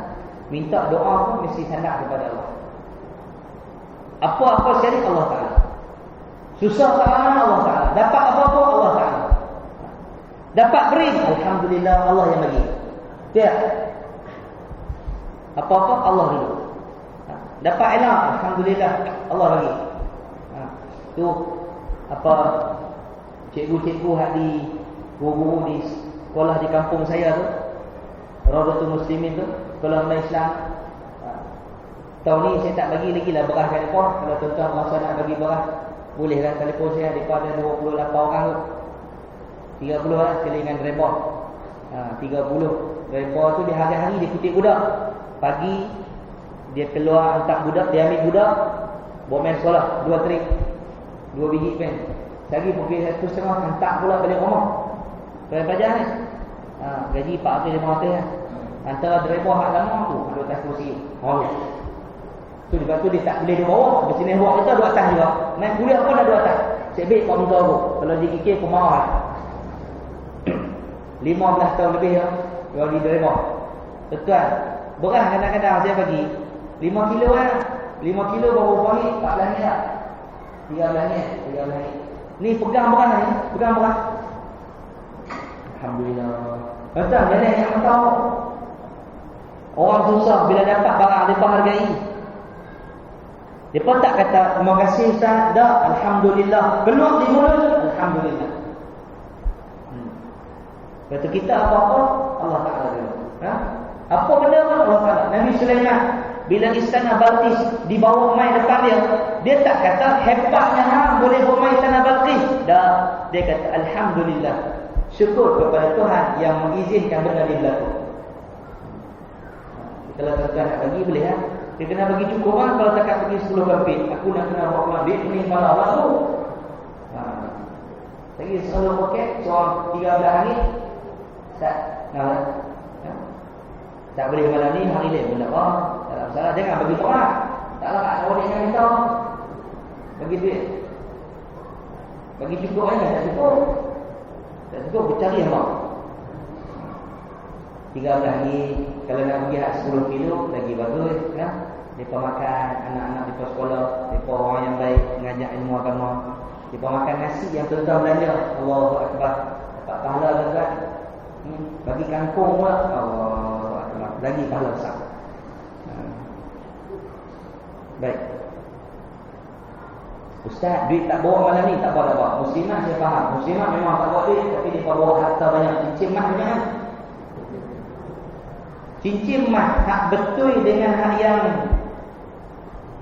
minta doa pun mesti sandak kepada Allah. Apa-apa syirik Allah Ta'ala. Susah tak Allah Ta'ala. Dapat apa-apa Allah Ta'ala. Dapat beri, alhamdulillah Allah yang bagi. Ya. Apa-apa Allah dulu. Dapat elak, alhamdulillah Allah bagi. Tu apa cikgu-cikgu di guru-guru di sekolah di kampung saya tu, Radatul Muslimin tu, sekolah Melayu Islam. Tahun ni saya tak bagi lagi lah berah kat mereka. Kalau tuan-tuan masa nak bagi berah, bolehlah telefon saya. Mereka ada 28 orang tu, 30 lah sekali dengan driver. 30 driver tu dia hari-hari dia kutip budak. Pagi dia keluar hantar budak, dia ambil budak, bawa main sekolah, 2 trip, 2 biji pen. Lagi pergi 1.5 hantar pula balik rumah. Pelajar ni gaji 400-500 lah. Antara driver hak lama tu ada atas kursi. Tu lepas tu dia tak boleh dia bawa. Di sini bawa kita dua atas juga. Naik kuliah pun ada dua atas. Cik Bek kau minta aku. Kalau dia kikir aku marah. 15 tahun lebih ya. Kalau di driver. Tuan, beras kadang-kadang saya bagi 5 kilo kan. 5 kilo baru pahit 14 ni lah. 13 ni. Ni pegang beras ni. Pegang beras. Alhamdulillah. Betul, jadi yang tahu. Orang susah bila dapat barang mereka hargai. Mereka tak kata terima kasih Ustaz, dah alhamdulillah. Keluar di mulut alhamdulillah. Kata kita apa-apa Allah Taala dulu. Apa benda pun Allah Taala. Nabi Sulaiman bila istana Balqis dibawa mai depan dia tak kata hebatnya hang boleh bermain istana Balqis. Dah, dia kata alhamdulillah. Syukur kepada Tuhan yang mengizinkan benda ini berlaku. Kalau tuan-tuan nak bagi boleh kan? Dia kena bagi cukup kan. Kalau tak bagi 10 kapit, aku nak kena bawa mabit ni malah lalu. Lagi 10 poket, seorang 13 hari tak tak boleh malam ni, hari lain pun tak apa. Tak ada masalah, jangan bagi orang. Taklah kat orang yang minta. Bagi duit. Bagi cukup aja, tak cukup. Tak cukup, bercari apa? 13 hari, kalau nak pergi hak 10 kilo lagi bagus kan. Depa makan, anak-anak depa sekolah, depa orang yang baik mengajar ilmu agama. Depa makan nasi yang tuan-tuan belanja. Allahu akbar. Dapat pahala tuan-tuan. Bagi kangkung pula. Allahu akbar. Lagi pahala besar. Baik. Ustaz, duit tak bawa malam ni, tak apa. Muslimah saya faham. Muslimah memang tak bawa duit, tapi depa bawa harta banyak. Cincin mah macam cincin mah tak betul dengan hak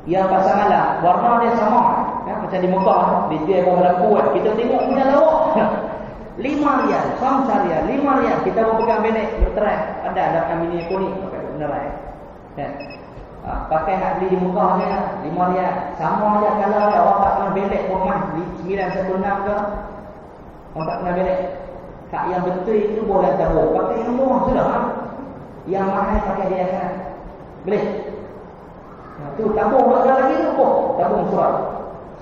yang pasal malam. Warna dia sama kan? Macam di Mekah dia jual bahan kuat. Kita tengok punya lawak 5 rial, 5 rial, 5 rial. Kita pun pegang benek berterai. Ada dalam minyak kuning pakai benerai kan? Pakai nak beli di Mekah ni 5 rial. Sama aja kalau dia orang tak pernah benek rumah 916 ke. Orang tak pernah benek. Hak yang betul itu boleh tabur. Pakai yang murah sudah kan? Yang mahal pakai dia kan. Boleh. Tu tabung buat lagi tu pun. Tabung surat.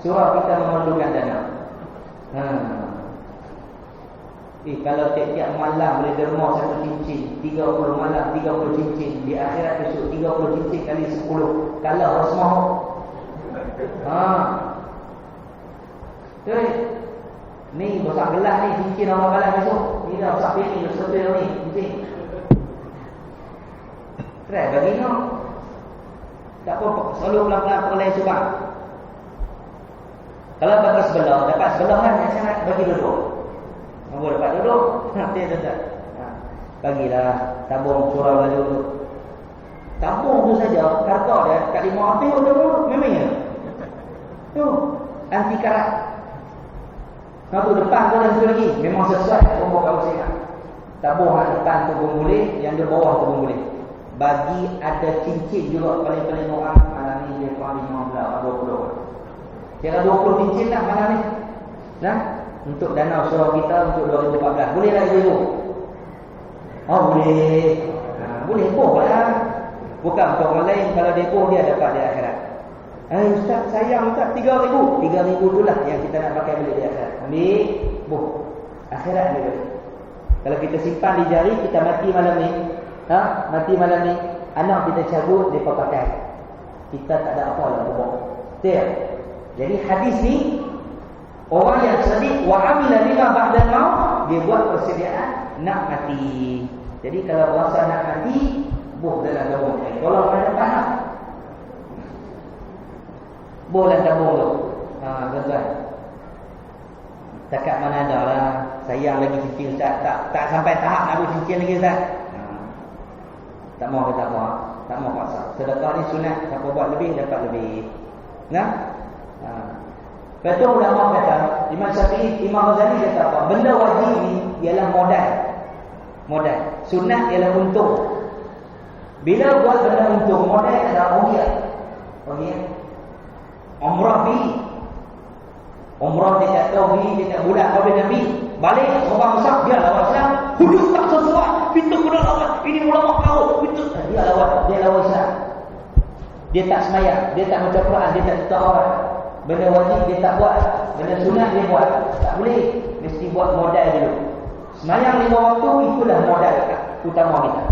surau kita memerlukan dana. Kalau tiap-tiap malam boleh derma satu cincin, 30 malam 30 cincin, di akhirat besok 30 cincin kali 10, kalau rasmah. Ni besar gelas ni cincin orang malam besok. Ni dah besar piring sebetul ni cincin. Keren bagi no. Tak apa, selalu pelan-pelan perlahan subang. Kalau bagi sebelah, dapat sebelah kan yang sangat bagi duduk. Nombor dapat duduk, dia tetap. Bagilah tabung surau lalu tu. Tabung tu saja, harga dia kat 5 api tu memangnya. Tu anti karat. Nah tu depan tu dan tu lagi memang sesuai nombor kau sihat. Tabung depan tu pun boleh, yang di bawah tu pun boleh. Bagi ada cincin juga paling-paling orang malam ni dia kurang 15 20. Kira 20 cincin lah malam ni. Nah, untuk dana surau kita untuk 2014. Boleh tak ibu? Oh boleh. Boleh boh lah. Bukan untuk orang lain, kalau dia boh dia dapat di akhirat. Ustaz sayang Ustaz 3,000. 3,000 tu lah yang kita nak pakai beli di akhirat. Ambil boh. Akhirat dia. Kalau kita simpan di jari, kita mati malam ni. Mati malam ni, anak kita cabut, dia pakai. Kita tak ada apa lah boh. Betul? Jadi hadis ni, orang yang sedih wa amila lima ba'dal maut, dia buat persediaan nak mati. Jadi kalau rasa nak mati, buh dalam tabung. Kalau ada panas, buh dalam tabung tu. Tuan-tuan. Takat mana ada lah, sayang lagi cincin Ustaz. Tak sampai tahap nak beri cincin lagi Ustaz. Tak mau ke tak mau. Tak mau paksa. Sedekah ni sunat, siapa buat lebih dapat lebih. Nah? Betul ulama kata, Imam Syafi'i, Imam Ghazali kata apa? Benda wajib ni ialah modal. Modal. Sunat ialah untung. Bila buat benda untung, modal adalah rugiah. Rugiah. Umrah bi. Umrah dia tak tahu bi, dia tak bulat kau Nabi. Balik orang besar dia lawan Islam. Hudud tak sesuai. Pintu kena lawan. Ini ulama kau. Pintu dia lawan Islam. Dia tak semayang, dia tak baca Quran, dia tak tutup aurat. Benda wajib dia tak buat, benda sunat dia buat. Tak boleh, mesti buat modal dulu. Semayang 5 waktu, itulah modal utama kita.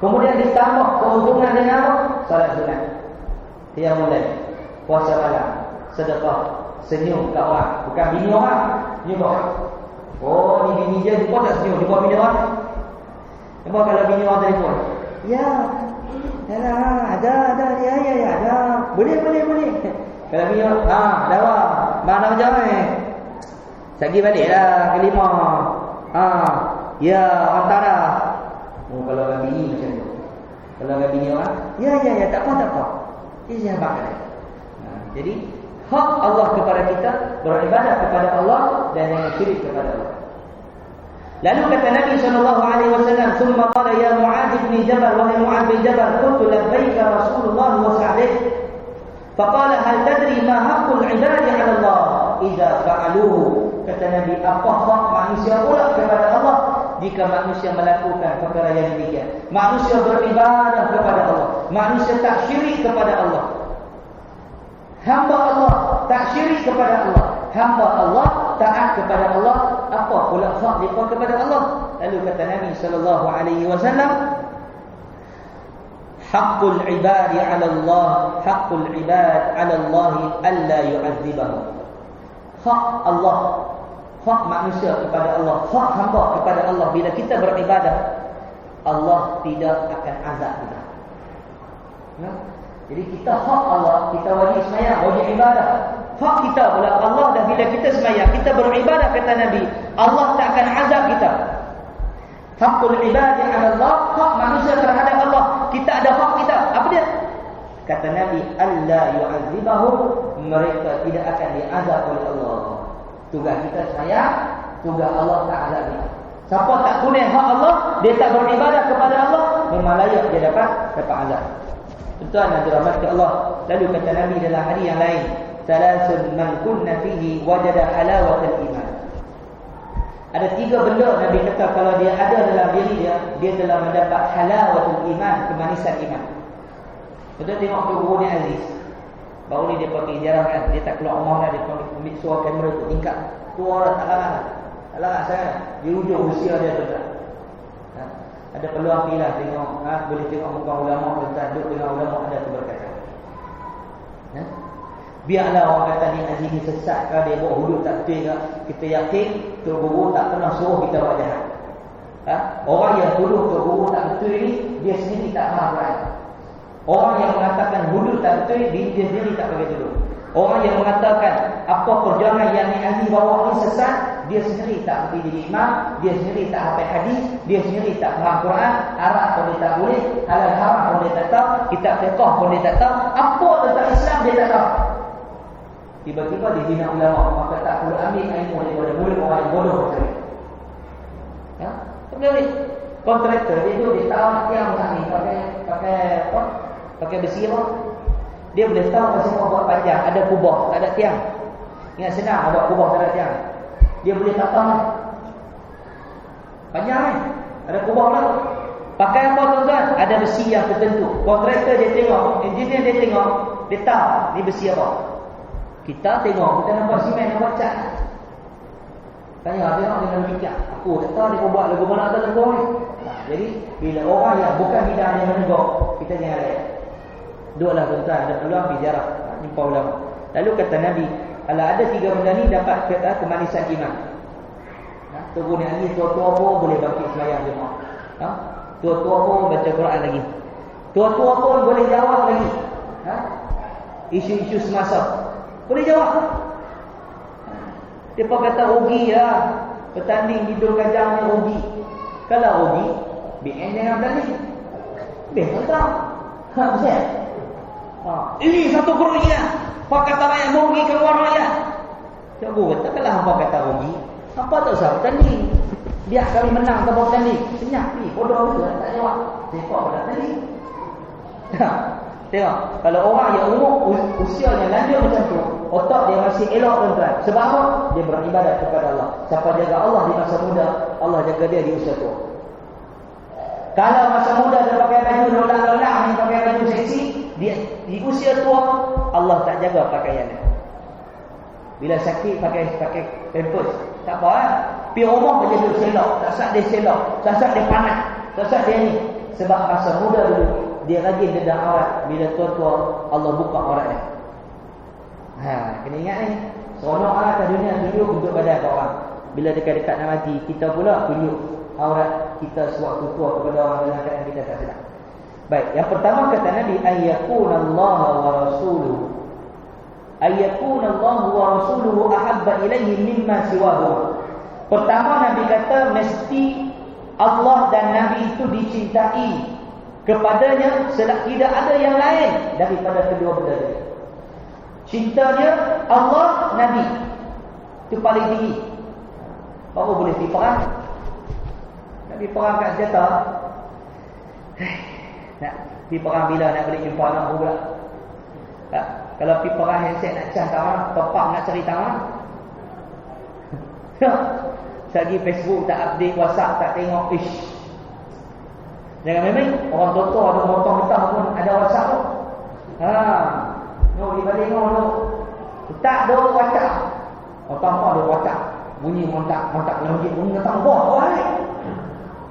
Kemudian ditambah keuntungan dengan apa? Salat sunat, qiyamul lail, puasa malam, sedekah, senyum kat orang. Bukan bini orang, senyum kat orang. Oh, ni bini je, jumpa tak senyum, jumpa bini orang. Jumpa kalau bini orang telefon, ya, ada, ya, ada. Boleh. Kalau bini orang, dawa, mana macam ni? Sagi baliklah kelima. Ya, orang tanah. Oh, kalau dengan bini macam tu. Kalau dengan bini orang, ya, tak apa. Ini sahabat kan. Jadi, hak Allah kepada kita, beribadah kepada Allah dan jangan syirik kepada Allah. Lalu kata Nabi SAW, "Tsumma qala ya Mu'adz bin Jabal wa Mu'adz bin Jabal, qultu labbaika Rasulullah wa sa'alayk." Faqala hal tadri ma haqqul 'ibadi 'ala Allah idza fa'aluhu. Kata Nabi, apa hak manusia pula kepada Allah jika manusia melakukan perkara yang demikian? Manusia beribadah kepada Allah, manusia tak syirik kepada Allah. Hamba Allah tak syirik kepada Allah, hamba Allah taat kepada Allah. Apa pula hak mereka kepada Allah? Lalu kata Nabi sallallahu alaihi wasallam, haqqul ibadi 'ala Allah, haqqul ibad 'ala Allah alla yu'adzibahu. Hak Allah, hak manusia kepada Allah, hak hamba kepada Allah, bila kita beribadah, Allah tidak akan azab kita. Jadi kita hak Allah, kita wajib sembahyang, wajib ibadah. Hak kita pula Allah, dah bila kita sembahyang, kita beribadah, kata Nabi, Allah tak akan azab kita. Haqqul ibadi 'ala Allah, hak manusia terhadap Allah. Kita ada hak kita. Apa dia? Kata Nabi, alla yu'adzibahu, mereka tidak akan diazab oleh Allah. Tugas kita sembahyang, tugas Allah tak azab kita. Siapa tak tunai hak Allah, dia tak beribadah kepada Allah, memang layak dia dapat azab. Tuan dan dirahmati Allah. Lalu kata Nabi dalam hadis yang lain, salasun man kunna fihi wajada halawatal iman. Ada 3 benda Nabi kata kalau dia ada dalam diri dia telah mendapat halawatul iman, kemanisan iman. Betul tengok tu guru ni Aziz. Baru ni dia pakai ijarah kan, dia tak keluar rumah dah, dia ambil suara kamera ikut tingkat. Keluar dah, tak larang dah. Tak larang sangat. Di hujung usia dia tuan-tuan. Ada peluang pergi lah tengok, boleh tengok muka ulama tuan-tuan, duduk dengan ulama ada keberkatan. Biarlah orang kata ni haji ni sesat ke, dia buat hudud tak betul ke, kita yakin Tok Guru tak pernah suruh kita buat jahat. Orang yang tuduh Tok Guru tak betul ni, dia sendiri tak faham Quran. Orang yang mengatakan hudud tak betul, dia sendiri tak pakai tuduh. Orang yang mengatakan apa perjuangan yang ni ahli bawa ni sesat, dia sendiri tak pergi jadi imam, dia sendiri tak hafal hadis, dia sendiri tak faham Quran, Arab pun dia tak boleh, halal haram pun dia tak tahu, kitab fiqh pun dia tak tahu, apa tentang Islam dia tak tahu. Tiba-tiba dia hina ulama, maka tak perlu ambil ilmu daripada mulut orang yang bodoh macam ni. Ya? Kemudian kontraktor dia tu dia tahu tiang macam ni pakai apa? Pakai besi apa? Dia boleh tahu pasal mau buat panjang, ada kubah, tak ada tiang. Ingat senang buat kubah tak ada tiang. Dia boleh tahu panjang kan? Ada kubah lah. Pakai apa tuan-tuan? Ada besi yang tertentu. Kontraktor dia tengok, engineer dia tengok, dia tahu ni besi apa. Kita tengok, kita nampak simen, nampak cat. Tanya, tengok dengan fikir. Aku tak tahu dia buat lagu mana atau lagu ni. Jadi, bila orang yang bukan bidang yang menegur, kita jangan layak. Duduklah tuan-tuan, ada peluang bijarah. Jumpa ulama. Lalu kata Nabi, kalau ada 3 benda ni dapat kata kemanisan iman. Tunggu ni hari tua-tua pun boleh bangkit sembahyang jemaah. Tua-tua pun baca Quran lagi. Tua-tua pun boleh jawab lagi. Isu-isu semasa boleh jawab. Dia pun kata rugi lah, bertanding di Dul Kajang ni rugi. Kalau rugi, BN jangan bertanding. Betul tak? Betul. Ini satu kerugian. Apa kata rakyat rugi keluar rakyat? Cikgu kata kalau hampa kata rugi, hampa tak usah bertanding. Biar kami menang tanpa bertanding. Senyap ni, bodoh betul tak jawab. Siapa bertanding? Tengok, kalau orang yang umur usianya lanjut macam tu, otak dia masih elok tuan-tuan. Sebab apa? Dia beribadat kepada Allah. Siapa jaga Allah di masa muda, Allah jaga dia di usia tua. Kalau masa muda dia pakai baju lolang-lolang, dia pakai baju seksi, dia di usia tua Allah tak jaga pakaiannya. Bila sakit pakai pampers, tak apa kan? Pi rumah dia duduk selok, tak sat dia selok, tak sat dia panas, tak sat dia ni. Sebab masa muda dulu dia rajin dedah aurat, bila tua-tua Allah buka auratnya. Kena ingat ni. Seronok lah kat dunia tunjuk untuk badan orang. Bila dekat-dekat nak mati, kita pula tunjuk aurat kita sewaktu tua kepada orang dalam keadaan kita tak sedar. Baik, yang pertama kata Nabi ayyakunallaha wa rasuluhu. Ayyakunallaha wa rasuluhu ahabba ilaihi mimma siwahu. Pertama Nabi kata mesti Allah dan Nabi itu dicintai kepadanya, tidak ada yang lain daripada kedua benda ini. Cintanya Allah, Nabi itu paling tinggi. Baru boleh pergi perang. Nak pergi perang kat senjata. Nak pergi perang bila nak balik jumpa anak pula. Kalau pergi perang handset nak cas tangan, topak nak cari tangan. Sagi Facebook tak update, WhatsApp tak tengok. Jangan main-main. Orang tua-tua ada motong getah pun ada WhatsApp tu. No, di balik no. Tak ada WhatsApp. Tanpa ada WhatsApp. Bunyi montak dalam masjid, bunyi datang buah.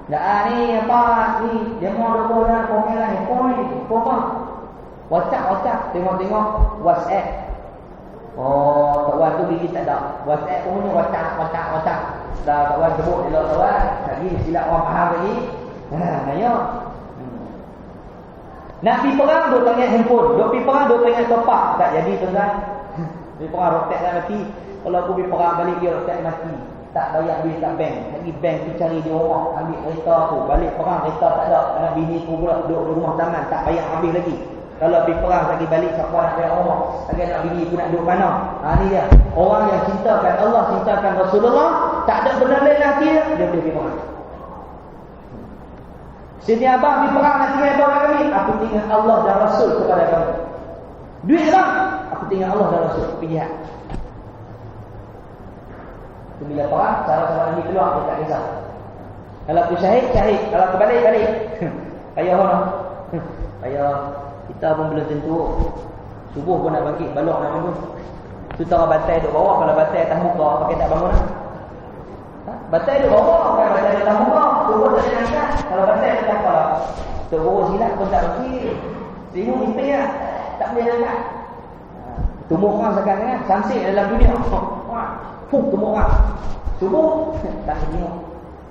Ni apa ni? Dia mau ada bola komen lah ni. WhatsApp. Tengok WhatsApp. Oh, kawan tu gigi tak ada. WhatsApp pun punya WhatsApp. Dah kawan sebut elok kawan. Lagi silap orang faham lagi. Nanya. Nak pergi perang duk tengok handphone, duk pergi perang duk tengok topak. Tak jadi tuan-tuan. Pergi perang rotek dah mati. Kalau aku pergi perang balik dia rotek mati. Tak bayar duit kat bank. Lagi bank tu cari di rumah, ambil kereta aku. Balik perang kereta tak ada. Anak bini aku pula duduk di rumah taman, tak bayar habis lagi. Kalau pergi perang lagi balik siapa nak bayar rumah? Lagi anak bini aku nak duduk mana? Ni dia. Orang yang cintakan Allah, cintakan Rasulullah, tak ada benda lain hati dia boleh pergi perang. Sini abang pergi perang nak tinggal abang kami. Aku tinggal Allah dan Rasul kepada kami. Duit abang, aku tinggal Allah dan Rasul. Pergi jihad. Bila perang, cara-cara ini keluar, dia tak kisah. Kalau aku syahid. Kalau aku balik. Payah orang. Payah. Kita pun belum tentu. Subuh pun nak bangkit, balok nak bangun. Tu tahu bantai duduk bawah, kalau bantai atas muka, pakai tak bangun lah. Bantai duduk bawah, kan bantai atas muka, turun tak boleh angkat. Kalau bantai atas kepala, terus silap pun tak bangkit. Tengok imping lah, tak boleh angkat. Tumbuh orang sekarang kan, samsik dalam dunia. Tumbuh orang. Subuh, tak tengok.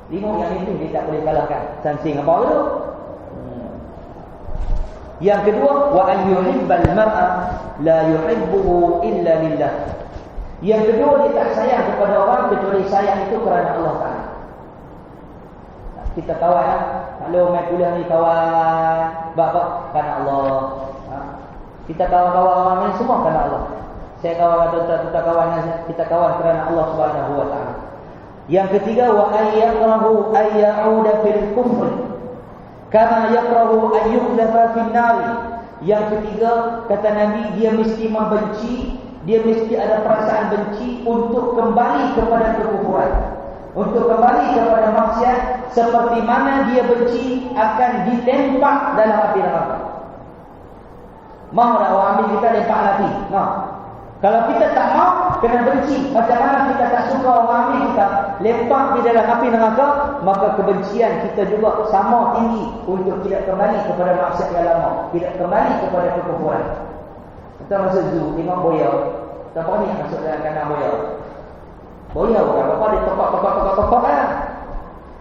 Tengok yang itu, dia tak boleh kalahkan. Samsik apa tu? Yang kedua, wa an yuhibbal mar'a la yuhibbuhu illa lillah. Yang kedua, dia tak sayang kepada orang kecuali sayang itu kerana Allah Taala. Kita kawan lah. Kalau main kuliah ni kawan, bab kerana Allah. Kita kawan-kawan orang lain semua kerana Allah. Saya kawan tuan-tuan kawan, kita kawan kerana Allah Subhanahu wa taala. Yang ketiga, wa ayyakrahu ayyauda fil kufr kama yakrahu an yuqdhafa fin nar. Yang ketiga, kata Nabi, dia mesti membenci, dia mesti ada perasaan benci untuk kembali kepada kekufuran, untuk kembali kepada maksiat, seperti mana dia benci akan ditempak dalam api neraka. Mau tak orang ambil kita lempak api? Mau. Kalau kita tak mau, kena benci. Macam mana kita tak suka orang ambil kita lempak di dalam api neraka, maka kebencian kita juga sama tinggi untuk tidak kembali kepada maksiat yang lama, tidak kembali kepada kekufuran. Kita masuk zoo, tengok boya. Siapa ni masuk dalam kandang boya? Boya bukan apa, dia topak lah.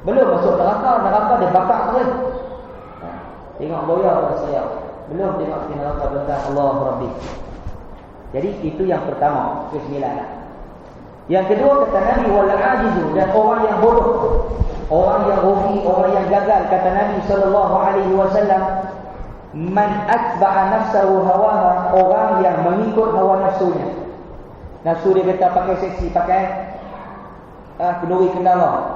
Belum masuk neraka dia bakar terus. Tengok boya pada saya. Belum tengok neraka bentang Allah Rabbi. Jadi itu yang pertama, ke-9. Yang kedua, kata Nabi, wal ajizu, dan orang yang bodoh, orang yang rugi, orang yang gagal, kata Nabi sallallahu alaihi wasallam, man atba'a nafsahu hawaha, orang yang mengikut hawa nafsunya. Nafsu dia kata pakai seksi, pakai kenduri kendara,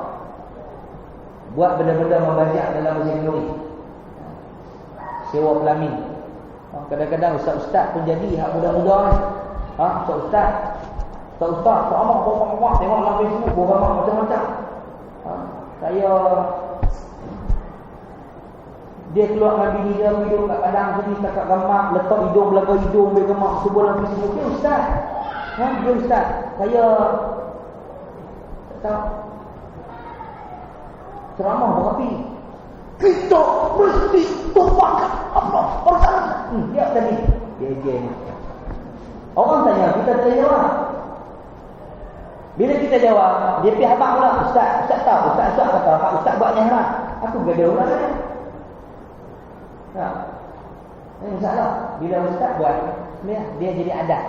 buat benda-benda membajak dalam mesin kenduri, sewa pelamin. Kadang-kadang ustaz-ustaz pun jadi hak muda-muda ni. Ustaz-ustaz sama bawa tengok dalam Facebook bawa macam-macam. Saya dia keluar dengan bini dia hidup kat padang sini, takat gamak, letak hidung belakang hidung dia gamak sebuah dalam Facebook. Dia ustaz. Dia ustaz. Saya tak tahu ceramah berapi. Kita mesti tumpahkan Allah perkara. Dia tadi. Dia. Orang tanya, kita tak jawab. Bila kita jawab, dia pergi habaq pula. Ustaz tahu. Ustaz kata, ustaz buat yang haram. Aku gaduh pula kan. Ini masalah. Bila ustaz buat, dia jadi adat.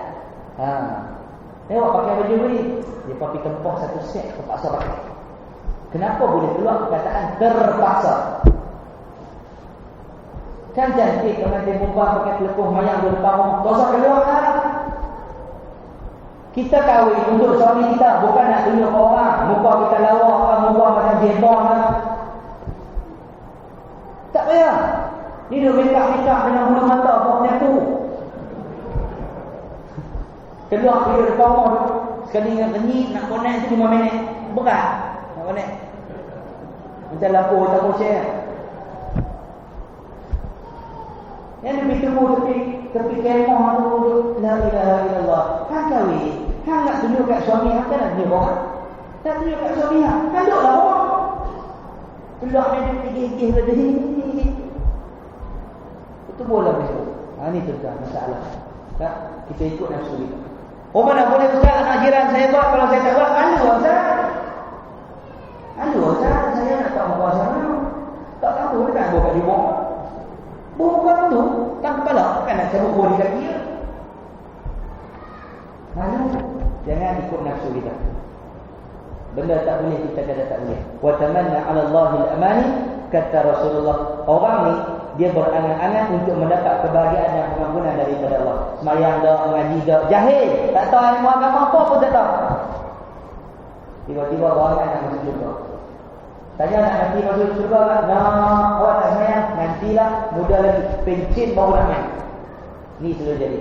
Tengok pakai baju ni. Dia pergi tempah satu set, terpaksa pakai. Kenapa boleh keluar perkataan terpaksa? Kan cantik pengantin perempuan pakai telepuh mayang di depan rumah. Tak usah keluar lah. Kita kahwin untuk suami kita, bukan nak tunjuk orang. Muka kita lawa, muka macam jebon lah. Tak payah. Ni dia make-up dengan bulu mata pokoknya tu. Keluar pergi depan rumah. Sekali dengan renyit, nak connect tu 5 minit. Berat nak connect. Macam lampu share. Yang lebih tunggu tepi kemah tu, la ilaha illallah. Hang kahwin, hang nak tunjuk kat suami, hang kan nak tunjuk orang. Tak tunjuk kat suami hang, duduklah orang. Keluar dia gigih pada sini. Itu bola besok. Ini tuan masalah. Tak, kita ikut nafsu kita. Oh mana boleh ustaz, anak jiran saya buat, kalau saya tak buat, ustaz, saya nak tahu puasa mana. Tak tahu dekat buat kat di bawah. Bukan tu, kan kepala, kan nak cabut bodi kaki dia. Lalu, jangan ikut nafsu kita. Benda tak boleh, kita kata tak boleh. Wa tamanna 'ala Allahil amani, kata Rasulullah. Orang ni, dia berangan-angan untuk mendapat kebahagiaan dan pengampunan daripada Allah. Semayang dah, mengaji dah, jahil, tak tahu ilmu agama apa pun tak tahu. Tiba-tiba orang nak masuk syurga. Tanya nak nanti masuk syurga tak? Nak, awak tak semayang? Nantilah, muda lagi. Pencin baru nak main. Ni sudah jadi.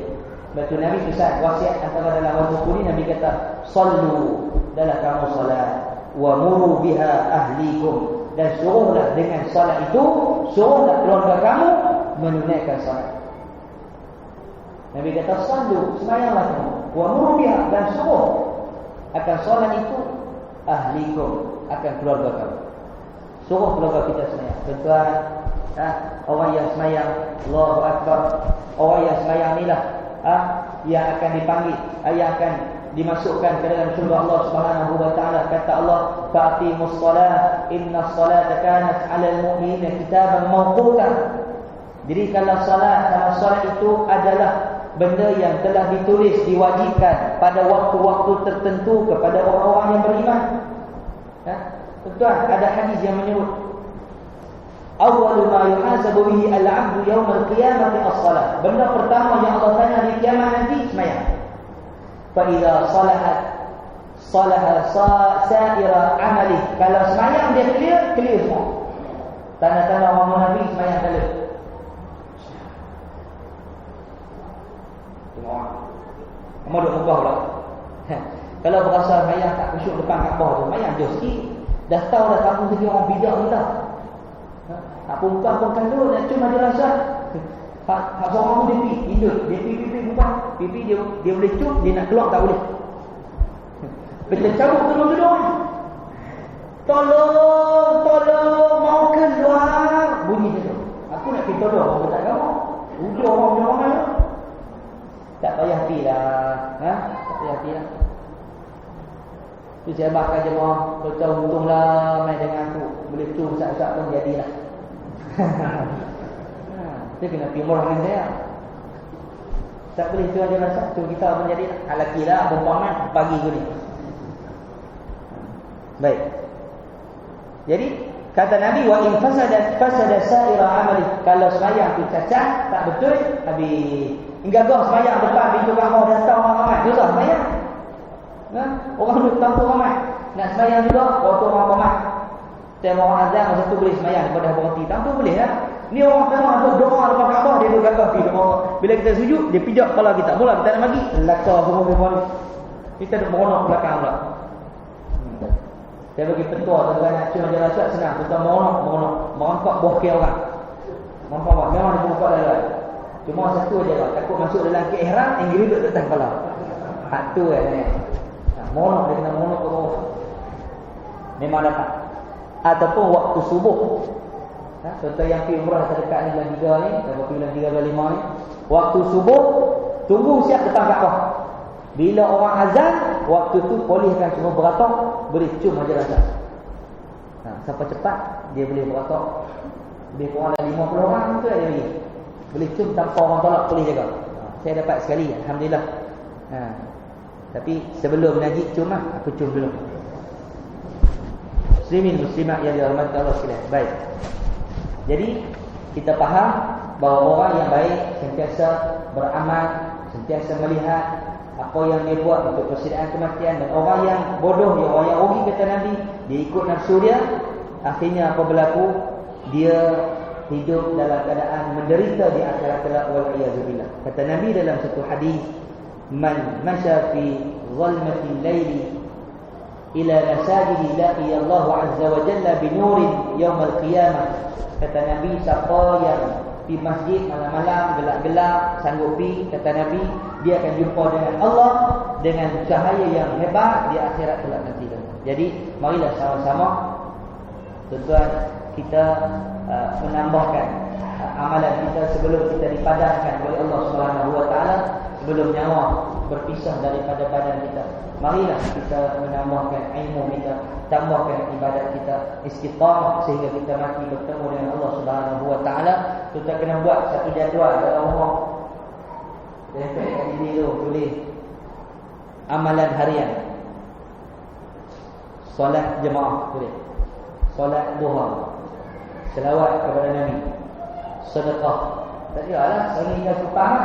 Betul Nabi pesan wasiat antara dalam buku ni, Nabi kata, sallu, dalam kamu salat, wa muru biha ahlikum, dan suruhlah dengan salat itu, suruhlah keluarga kamu menunaikan salat. Nabi kata sallu, sembahyanglah kamu, wa muru biha, dan suruh akan solat itu ahlikum, akan keluarga kamu. Suruh keluarga kita sembahyang. Tuan-tuan, orang yang sembahyang Allahu Akbar, orang yang sembahyang inilah yang akan dipanggil, yang akan dimasukkan ke dalam syurga Allah Subhanahu wa taala. Kata Allah, "Faqimus shalah, innas salata kanat 'alal mu'minina kitaban mawquta." Jadi kalau salat itu adalah benda yang telah ditulis, diwajibkan pada waktu-waktu tertentu kepada orang-orang yang beriman. Tuan, ada hadis yang menyebut awwalu ma yuhasabu bihi al-'abdu yawm al-qiyamati as-salah. Benda pertama yang Allah tanya di kiamat nanti sembahyang. Fa idza salaha sa'ira 'amali. Kalau sembahyang dia clear semua. Tanda-tanda orang munafik sembahyang clear. Tengok. Kamu duduk Kaabah pula. Kalau berasa sembahyang tak khusyuk depan Kaabah tu, sembahyang jauh sikit. Dah tahu dah kamu jadi orang bidah ni dah. Apa muka pun kalau nak cuma dia rasa hak seorang tu dia hidup, dia pipi bukan. Pipi dia boleh cup, dia nak keluar tak boleh. Betul cabut tolong duduk. Tolong mau keluar. Bunyi dia tu. Aku nak pergi tolong orang tak kamu. Udah orang mana? Tak payah pilah. Tak payah pilah. Tu saya bakal jemaah, kau untunglah main dengan aku. Boleh tu usap-usap pun jadilah. Dia kena pergi murah dengan saya. Tak boleh tu aja rasa. Tu kita pun jadilah. Lelaki lah, perempuan pagi tu ni. Baik. Jadi kata Nabi, wa in fasada sa'ira amali. Kalau sembahyang tu cacat, tak betul, habis. Hingga gah sembahyang depan pintu Kaabah datang orang ramai. Susah sembahyang. Orang duduk kampung ramai. Nak sembahyang juga waktu orang ramai. Tengok orang azan masa tu boleh sembahyang daripada berhenti. Tak tu boleh lah. Ni orang tengah duduk doa depan Kaabah, dia duduk gagah pergi doa. Bila kita sujud, dia pijak kepala kita. Mula kita nak bagi lakar semua. Kita duduk beronok belakang pula. Saya bagi petua tuan-tuan nak cuma jalan suat senang. Kita beronok merangkak bokeh orang. Nampak tak? Memang dia buka dalam. Cuma satu aja lah, takut masuk dalam ke ihram, yang duduk atas kepala. Hak tu monok, dia kena monok ke bawah. Memang dapat. Ataupun waktu subuh. Contoh yang pergi umrah terdekat ni bulan 3 ni, atau bulan 3 bulan 5 ni, waktu subuh tunggu siap depan Kaabah. Bila orang azan, waktu tu polehkan semua beratok, boleh cium hajar aswad. Siapa cepat dia boleh beratok. Lebih kurang 50 orang tu dia boleh. Boleh cium tanpa orang tolak, boleh jaga. Saya dapat sekali, alhamdulillah. Tapi sebelum najib cium aku cium dulu. Muslimin muslimat yang dirahmati Allah sekalian. Baik. Jadi kita faham bahawa orang yang baik sentiasa beramal, sentiasa melihat apa yang dia buat untuk persediaan kematian, dan orang yang bodoh, orang yang rugi kata Nabi, dia ikut nafsu dia, akhirnya apa berlaku? Dia hidup dalam keadaan menderita di akhirat kelak, wal iyadzubillah. Kata Nabi dalam satu hadis, man masya fi zalmatil laili ila masajidi laqiya Allah azza wa jalla bi nurin yaumil qiyamah. Kata Nabi, siapa yang di masjid malam-malam gelap-gelap sanggup pergi, kata Nabi, dia akan jumpa dengan Allah dengan cahaya yang hebat di akhirat kelak nanti. Jadi marilah sama-sama tuan-tuan kita menambahkan amalan kita sebelum kita dipadamkan oleh Allah Subhanahu wa taala, sebelum nyawa berpisah daripada badan kita. Marilah kita menambahkan ilmu kita, tambahkan ibadat kita, istiqamah sehingga kita mati bertemu dengan Allah Subhanahu wa taala. Kita kena buat satu jadual dalam rumah. Lepas ini tu tulis amalan harian. Solat jemaah tulis. Solat duha. Selawat kepada Nabi. Sedekah. Tak kiralah sehingga supaya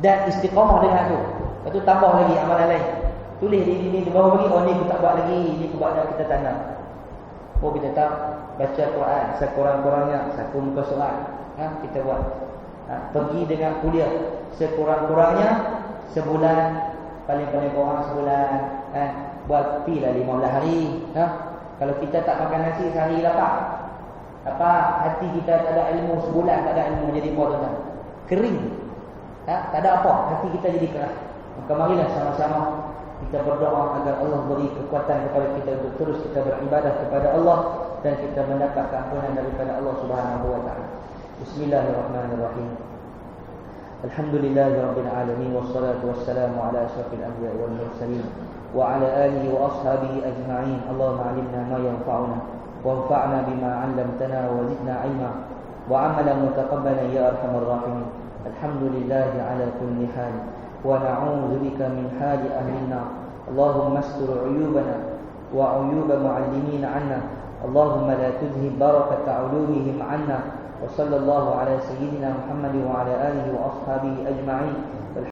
dan istiqamah dengan tu. Lepas tu tambah lagi amalan lain. Tulis di bawah bagi, oh ni aku tak buat lagi, ni aku buat dah, kita tanam. Oh kita tak baca Quran sekurang-kurangnya satu muka surat. Kita buat. Pergi dengan kuliah sekurang-kurangnya sebulan, paling-paling kurang sebulan. Buat pi lah 15 hari. Kalau kita tak makan nasi sehari lapar. Hati kita tak ada ilmu sebulan, tak ada ilmu, jadi apa tuan-tuan? kering, tak ada apa, hati kita jadi keras. Maka marilah sama-sama kita berdoa agar Allah beri kekuatan kepada kita untuk terus kita beribadah kepada Allah dan kita mendapat keampunan daripada Allah Subhanahu wa taala. Bismillahirrahmanirrahim. Alhamdulillahirabbil alamin wassalatu wassalamu ala asyrafil anbiya'i wal mursalin wa ala alihi wa ashabihi ajma'in. Allahumma 'allimna ma yanfa'una wanfa'na bima 'allamtana wa zidna 'ilma wa 'amalan mutaqabbalan ya arhamar rahimin. Alhamdulillahi 'ala kulli hal wa na'udzu bika min hali ahli an-nar. Allahumma astur 'uyubana wa 'uyuba mu'allimina 'anna. Allahumma la tudhhib barakata 'ulumihim 'anna. Wa sallallahu ala sayyidina Muhammad wa ala alihi wa ashabihi ajma'in.